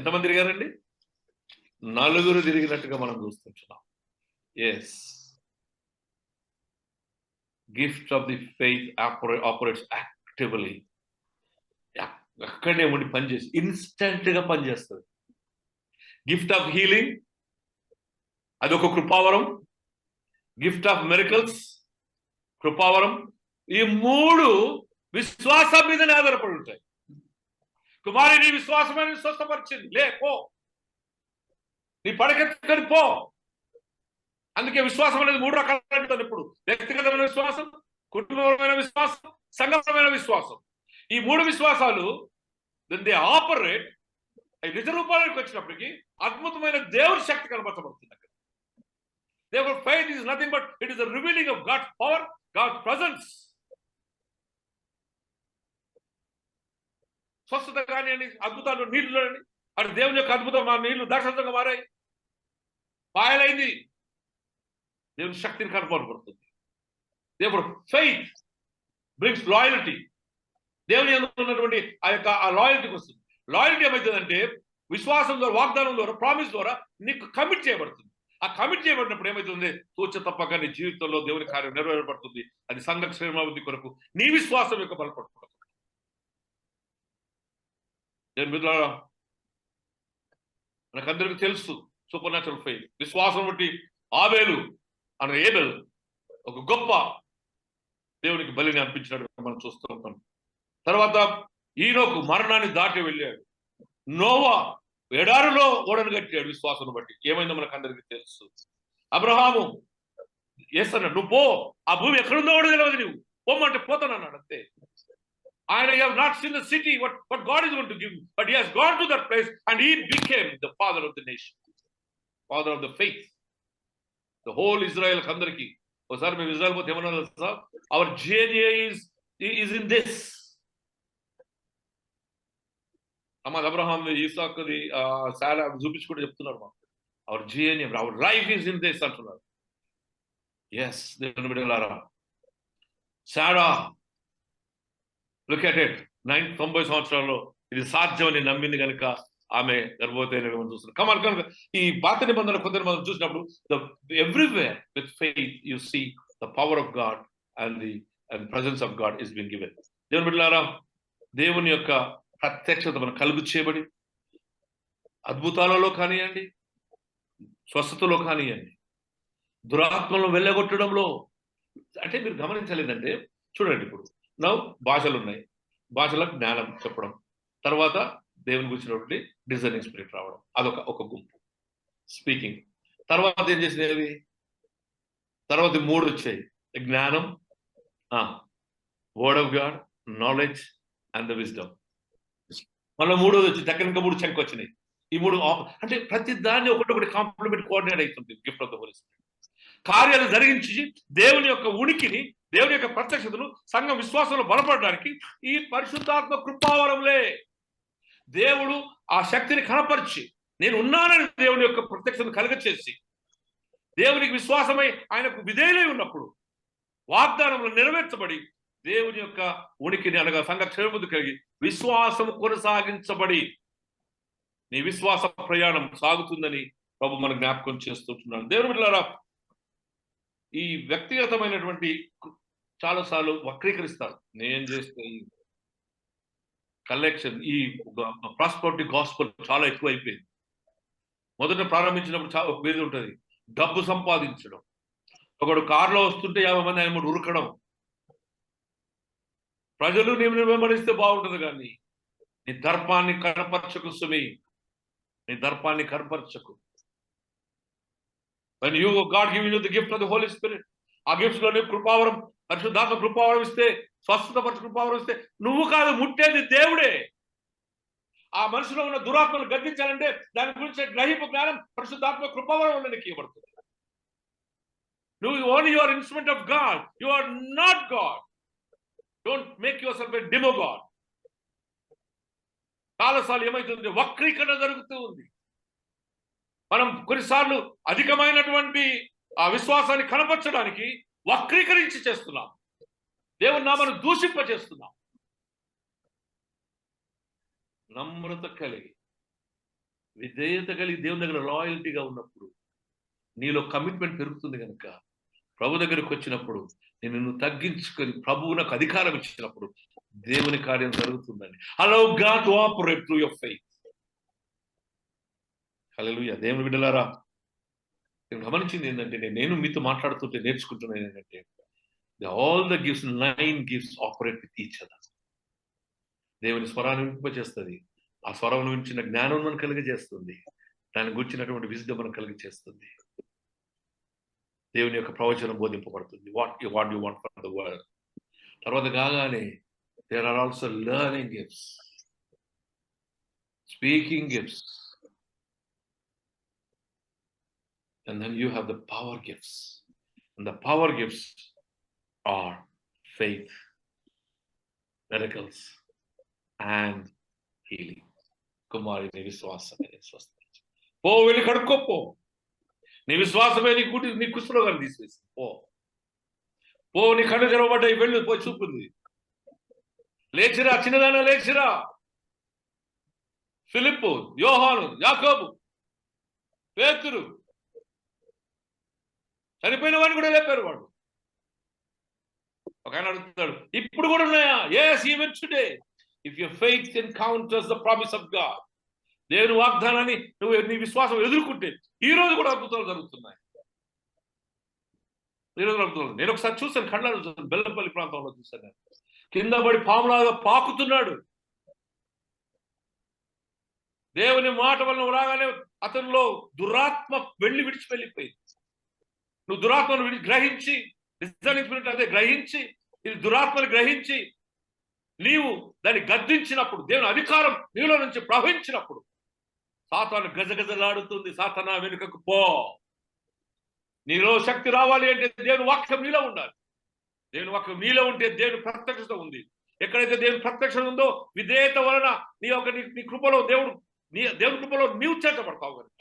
ఎంతమంది తిరిగారండి? 4 తిరిగినట్టుగా మనం చూస్తున్నాం. Yes, gift of the faith operates actively. అక్కడనే ఉండి పనిచేసి ఇన్స్టెంట్ గా పనిచేస్తుంది. గిఫ్ట్ ఆఫ్ హీలింగ్ అదొక కృపావరం. గిఫ్ట్ ఆఫ్ మిరకల్స్ కృపావరం. ఈ 3 విశ్వాసం మీదనే ఆధారపడి ఉంటాయి. కుమారి, నీ విశ్వాసమని స్వస్థపరిచింది, లే పో, నీ పడకెత్తుకొని పో, అందుకే విశ్వాసం అనేది 3 రకాలు. ఇప్పుడు వ్యక్తిగతమైన విశ్వాసం, కుటుంబపరమైన విశ్వాసం, సంఘపరమైన విశ్వాసం. ఈ 3 విశ్వాసాలు దే ఆపరేట్ నిజ రూపానికి వచ్చినప్పటికీ అద్భుతమైన దేవుడి శక్తి కనబరచబడుతుంది అక్కడ. Therefore, faith is nothing but it is a revealing of God's power, God's presence. స్వస్థత కానివ్వండి, అద్భుతాలు నీళ్లు అటు దేవుని యొక్క అద్భుతం, ఆ నీళ్లు దర్శనంగా మారాయి, పాయలైంది, దేవుని శక్తిని కనబడబడుతుంది. Therefore, faith brings loyalty. దేవుని యందు ఉన్నటువంటి ఆ లాయల్టీకి వస్తుంది. లాయల్టీ ఏమవుతుందంటే విశ్వాసం ద్వారా, వాగ్దానం ద్వారా, ప్రామిస్ ద్వారా నీకు కమిట్ చేయబడుతుంది. ఆ కమిట్ చేయబడినప్పుడు ఏమవుతుంది? తూచ తప్పక నీ జీవితంలో దేవుని కార్యం నెరవేరబడుతుంది. అది సంఘ క్షేమాభివృద్ధి కొరకు నీ విశ్వాసం యొక్క బలపడుతుంది. మనకందరికీ తెలుసు సూపర్ న్యాచురల్ ఫెయిత్. విశ్వాసం బట్టి ఆబేలు ఒక గొప్ప దేవునికి బలిని అర్పించినట్టు మనం చూస్తూ ఉంటాం. తర్వాత ఈనోకు మరణాన్ని దాటి వెళ్ళాడు. నోవా ఎడారిలో ఓడను కట్టాడు విశ్వాసం బట్టి. ఏమైందో మనకు అందరికీ తెలుసు. అబ్రహాము అన్నాడు, నువ్వు పో, ఆ భూమి ఎక్కడుందో కూడా తెలియదు, నువ్వు పోమంటే పోతానన్నాడు అంతే. ఆయన have not seen the city what God is going to give him, but he has gone to that place and he became the father of the nation, father of the faith. The whole Israel అందరికి ఒకసారి మేము Israel పోతే ఏమన్నా తెలుసా? Our DNA is in this. అమ్మ Abraham, ఈసాకుది, Sarah చూపించుకుంటూ చెప్తున్నారు మాకు. Our DNA, our life is in this అంటున్నారు. ఎస్, దేవుని బిడ్డలారా, సారా లుక్ ఎట్ ఇట్, 90 సంవత్సరాల్లో ఇది సాధ్యమని నమ్మింది కనుక ఆమె గర్భవతి అయిన మనం చూస్తున్నాం. కనుక ఈ పాత నిబంధన కొందరు మనం చూసినప్పుడు everywhere with faith you see the power of God and presence of God is been given. దేవుని బిడ్డలారా, దేవుని యొక్క ప్రత్యక్షత మనం కలుగు చేయబడి అద్భుతాలలో కానివ్వండి, స్వస్థతలో కానివ్వండి, దురాత్మలను వెళ్ళగొట్టడంలో, అంటే మీరు గమనించలేదంటే చూడండి, ఇప్పుడు భాషలు ఉన్నాయి, భాషలకు జ్ఞానం చెప్పడం, తర్వాత దేవుని గురించినటువంటి డిజైనింగ్ స్పిరిట్ రావడం, అదొక గుంపు స్పీకింగ్. తర్వాత ఏం చేసినవి? తర్వాత 3 వచ్చాయి, జ్ఞానం, word of God, knowledge and the wisdom. మళ్ళీ 3వది వచ్చి దగ్గర ఇంకా 3 చంక్ వచ్చినాయి. ఈ 3 అంటే ప్రతి దాన్ని ఒకటి కాంప్లిమెంట్ కోఆర్డినేట్ అవుతుంది. Gift of the Holi Spirit కార్యాలు జరిగించి దేవుని యొక్క ఉనికిని, దేవుని యొక్క ప్రత్యక్షతను సంఘం విశ్వాసంలో బలపడడానికి ఈ పరిశుద్ధాత్మ కృపావరంలే. దేవుడు ఆ శక్తిని కనపరిచి నేను ఉన్నానని దేవుని యొక్క ప్రత్యక్షతను కలుగచేసి దేవునికి విశ్వాసమై ఆయనకు విధేయులై ఉన్నప్పుడు వాగ్దానంలో నెరవేర్చబడి దేవుని యొక్క ఉనికిని అనగా సంఘ క్షేమబుద్ధి కలిగి విశ్వాసం కొనసాగించబడి నీ విశ్వాస ప్రయాణం సాగుతుందని ప్రభు మన జ్ఞాపకం చేస్తుంటున్నాను. దేవుని బిడ్డలారా, ఈ వ్యక్తిగతమైనటువంటి చాలాసార్లు వక్రీకరిస్తారు. నేను చేస్తే కలెక్షన్, ఈ ప్రాస్పరిటీ గాస్పెల్ చాలా ఎక్కువ అయిపోయింది. మొదట ప్రారంభించినప్పుడు చాలా ఒక మీద ఉంటుంది, డబ్బు సంపాదించడం. ఒకడు కారులో వస్తుంటే 50 మంది ఆయన ఉరకడం. ప్రజలు నేను వెంబడిస్తే బాగుంటుంది, కానీ నీ దర్పాన్ని కనపరచకు సుమి, నీ దర్పాన్ని కనపరచకు. When God giving you the gift of the Holy Spirit, ఆ గిఫ్ట్స్ లోనే కృపావరం, పరిశుద్ధాత్మ కృపావరం ఇస్తే, స్వస్థత పరిశు కృపావరం ఇస్తే నువ్వు కాదు, ముట్టేది దేవుడే. ఆ మనిషిలో ఉన్న దురాత్మను గద్దించాలంటే దాని గురించి గ్రహింపు జ్ఞానం పరిశుద్ధాత్మ కృపావరం వల్ల నీకు ఇవ్వబడుతుంది. నువ్వు only your instrument of God, you are not God. Don't make yourself a demo God. చాలాసార్లు ఏమైతుంది, వక్రీకరణ జరుగుతూ ఉంది. మనం కొన్నిసార్లు అధికమైనటువంటి ఆ విశ్వాసాన్ని కనపరచడానికి వక్రీకరించి చేస్తున్నాం, దేవుని నామను దూషింపచేస్తున్నాం. నమ్రత కలిగి, విధేయత కలిగి దేవుని దగ్గర లాయల్టీగా ఉన్నప్పుడు నీలో కమిట్మెంట్ పెరుగుతుంది. కనుక ప్రభు దగ్గరికి వచ్చినప్పుడు నిన్ను తగ్గించుకొని ప్రభువు నాకు అధికారం ఇచ్చినప్పుడు దేవుని కార్యం జరుగుతుందండి. Allow God to operate through your faith. హల్లెలూయా. దేవుని బిడ్డలారా, నేను గమనించింది ఏంటంటే, నేను మీతో మాట్లాడుతుంటే నేర్చుకుంటున్నాను ఏంటంటే, all the gifts 9 gifts operate with each other. దేవుని స్వరాన్ని వినిపింపచేస్తుంది, ఆ స్వరం గురించిన జ్ఞానం మనం కలిగజేస్తుంది, దాని గురించినటువంటి విజ్డమ్ మనం కలిగజేస్తుంది. దేవుని యొక్క ప్రవచనం బోధింపబడుతుంది. What you want for the world. తర్వాత కాగానే there are also learning gifts, speaking gifts, and then you have the power gifts, and the power gifts are faith, miracles and healing. కుమారి నీ విశ్వాసమే స్వస్థపరిచు. పో, వెళ్ళి కడుక్కోపో. నీ విశ్వాసమే నీ కుష్ఠరోగాన్ని తీసివేసి పో. నీ కళ్ళు తెరవబడ్డాయి, వెళ్ళు, పోయి చూపుంది. లేచిరా చిన్నదానా, లేచిరా. ఫిలిప్పు, యోహాను, యాకోబు, పేతురు, చనిపోయిన వాడిని కూడా లేపారు. వాడు ఒక ఆయన అడుగుతాడు, ఇప్పుడు కూడా ఉన్నాయా? yes, even today if your faith encounters the promise of God, దేవుని వాగ్దానాన్ని నువ్వు నీ విశ్వాసం ఎదుర్కొంటే ఈ రోజు కూడా అద్భుతాలు జరుగుతున్నాయి. ఈ రోజు అద్భుతాలు. నేను ఒకసారి చూశాను, కళ్ళలో చూశాను, బెల్లంపల్లి ప్రాంతంలో చూశాను. కింద పడి పాములాగా పాకుతున్నాడు. దేవుని మాట వలన రాగానే అతనిలో దురాత్మ విడిచిపెళ్ళిపోయింది. నువ్వు దురాత్మను గ్రహించి, అదే గ్రహించి, ఇది దురాత్మను గ్రహించి నీవు దాన్ని గద్దించినప్పుడు, దేవుని అధికారం నీలో నుంచి ప్రవహించినప్పుడు సాతాను గజగజలాడుతుంది. సాతానా వెనుకకు పో. నీలో శక్తి రావాలి అంటే దేవుని వాక్యం నీలో ఉండాలి. దేవుని వాక్యం నీలో ఉంటే దేవుని ప్రత్యక్షత ఉంది. ఎక్కడైతే దేవుని ప్రత్యక్షత ఉందో విధేయత వలన నీ కృపలో దేవుని కృపలో నీవు చేర్చబడతావు కనుక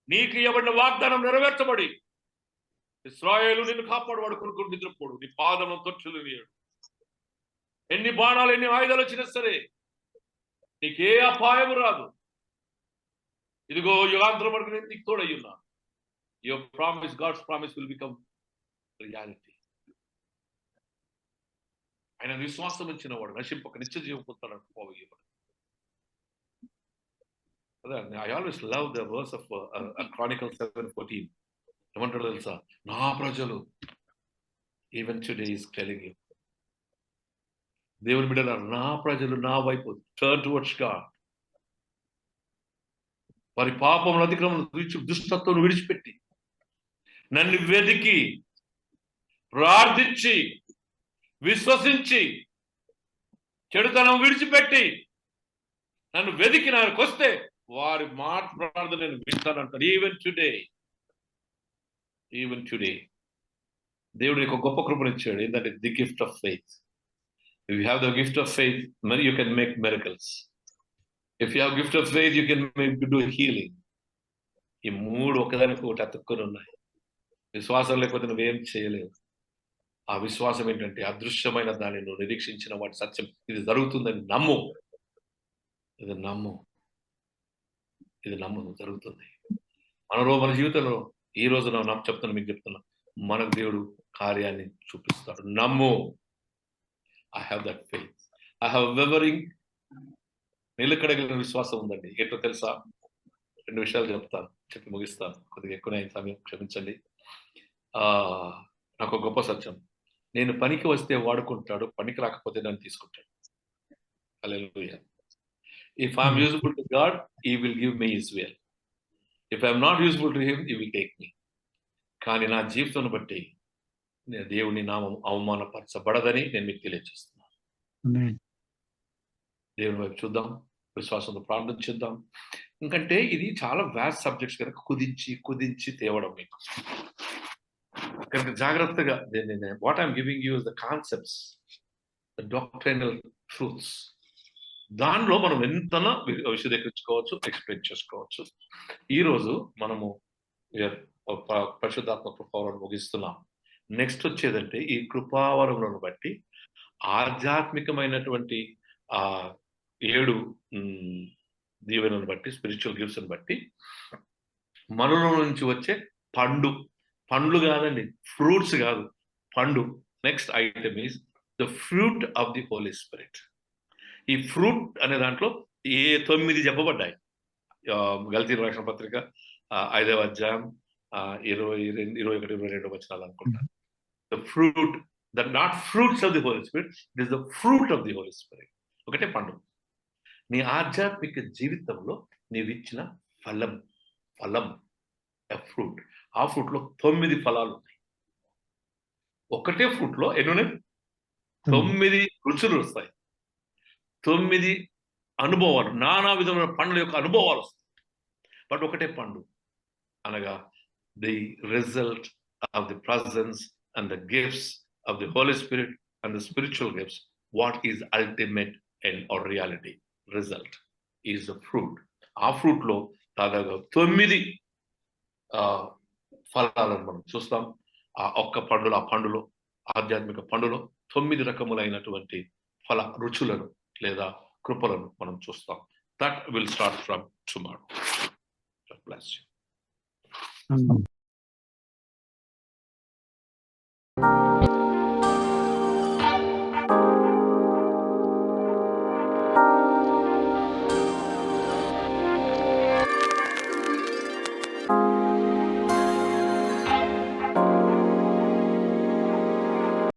నీకు ఇవ్వబడిన వాగ్దానం నెరవేర్చబడి ఇశ్రాయేలు నిన్ను కాపాడువాడు, కొనుక్కుని నిద్రపోడు, నీ పాదము తొట్టులు నీయడు. ఎన్ని బాణాలు ఎన్ని ఆయుధాలు వచ్చినా సరే నీకే అపాయం రాదు. ఇదిగో యుగాంతరం వరకు నేను నీకు తోడయ్యున్నా. Your promise, God's promise will become reality. ఆయన విశ్వాసం ఇచ్చిన వాడు నశింపక నిత్య జీవం పొందుతాడు. I always love the verse of Chronicles 7:14. ఏమంటాడు తెలుసా? నా ప్రజలు, even today is telling you, దేవుని బిడ్డలారా, నా ప్రజలు నా వైపు టర్న్ టువర్డ్స్ గాడ్. వారి పాపములు, అతిక్రమములు, దుష్టత్వం విడిచిపెట్టి నన్ను వెదికి ప్రార్థించి విశ్వసించి చెడుతనం విడిచిపెట్టి నన్ను వెదికి నాకు వస్తే వారి మాట ప్రార్థన నేను వింటానంటాడు. ఈవెన్ టుడే దేవుడు నీకు గొప్ప కృపనిచ్చాడు. ఏంటంటే the gift of faith. If you have the gift of faith, you can make miracles. If you have gift of faith, you can do healing. ఈ మూడు ఒకదానికి ఒకటి అతుక్కొని ఉన్నాయి. విశ్వాసం లేకపోతే నువ్వేం చేయలేవు. ఆ విశ్వాసం ఏంటంటే అదృశ్యమైన దాన్ని నువ్వు నిరీక్షించిన వాటి సత్యం. ఇది జరుగుతుందని నమ్ము. ఇది నమ్ము జరుగుతుంది. మన జీవితంలో ఈ రోజు మీకు చెప్తున్నా, మనకు దేవుడు కార్యాన్ని చూపిస్తాడు. నమ్ము. I have that faith. I have wavering, నిలకడగలిగిన విశ్వాసం ఉందండి. ఏంటో తెలుసా? 2 విషయాలు చెప్పి ముగిస్తాను. కొద్దిగా ఎక్కువ సమయం క్షమించండి. నాకు ఒక గొప్ప సత్యం, నేను పనికి వస్తే వాడుకుంటాడు, పనికి రాకపోతే నన్ను తీసుకుంటాడు. హల్లెలూయా. If I am useful to God, He will give me His will. If I am not useful to Him, He will take me. కానీ నా జీవితాన్ని బట్టి దేవుని నామం అవమానపరచబడదని నేను మీకు తెలియజేస్తున్నాను. దేవుని వైపు చూద్దాం, విశ్వాసంతో ప్రార్థన చేద్దాం. ఎందుకంటే ఇది చాలా వ్యాస్ట్ సబ్జెక్ట్స్ కనుక కుదించి తేవడం మీకు కనుక జాగ్రత్తగా what I'm giving you the concepts, the doctrinal truths. దానిలో మనం ఎంతనా విశదీకరించుకోవచ్చు, ఎక్స్ప్లెయిన్ చేసుకోవచ్చు. ఈరోజు మనము పరిశుద్ధాత్మ కృపావరం ముగిస్తున్నాం. నెక్స్ట్ వచ్చేదంటే ఈ కృపావరములను బట్టి ఆధ్యాత్మికమైనటువంటి 7 దీవెనలను బట్టి, స్పిరిచువల్ గిఫ్ట్స్ బట్టి మనలో నుంచి వచ్చే పండ్లు కాదండి, ఫ్రూట్స్ కాదు, పండు. Next item is the fruit of the Holi Spirit. ఈ ఫ్రూట్ అనే దాంట్లో 9 చెప్పబడ్డాయి. గలతీ రాసిన పత్రిక 5వ అధ్యాయం 21-22 వచనాలు అనుకుంటాను. The fruit, not fruits of the Holy Spirit, it is the fruit of the Holy Spirit. ఒకటే పండు. నీ ఆధ్యాత్మిక జీవితంలో నీవిచ్చిన ఫలం, ఫ్రూట్. ఆ ఫ్రూట్లో 9 ఫలాలు ఉన్నాయి. ఒకటే ఫ్రూట్ లో ఎన్ని ఉన్నాయి? 9 రుచులు వస్తాయి, 9 అనుభవాలు, నానా విధమైన పండ్ల యొక్క అనుభవాలు వస్తాయి. బట్ ఒకటే పండు అనగా the result of the presence and the gifts of the Holi Spirit and the spiritual gifts. What is ultimate and our reality? Result is the fruit. ఆ ఫ్రూట్ లో దాదాపు 9 ఫలాలను మనం చూస్తాం. ఆ పండులో ఆధ్యాత్మిక పండులో 9 రకములైనటువంటి ఫల రుచులను లేదా కృపలను మనం చూస్తాం. That will start from tomorrow. God bless you.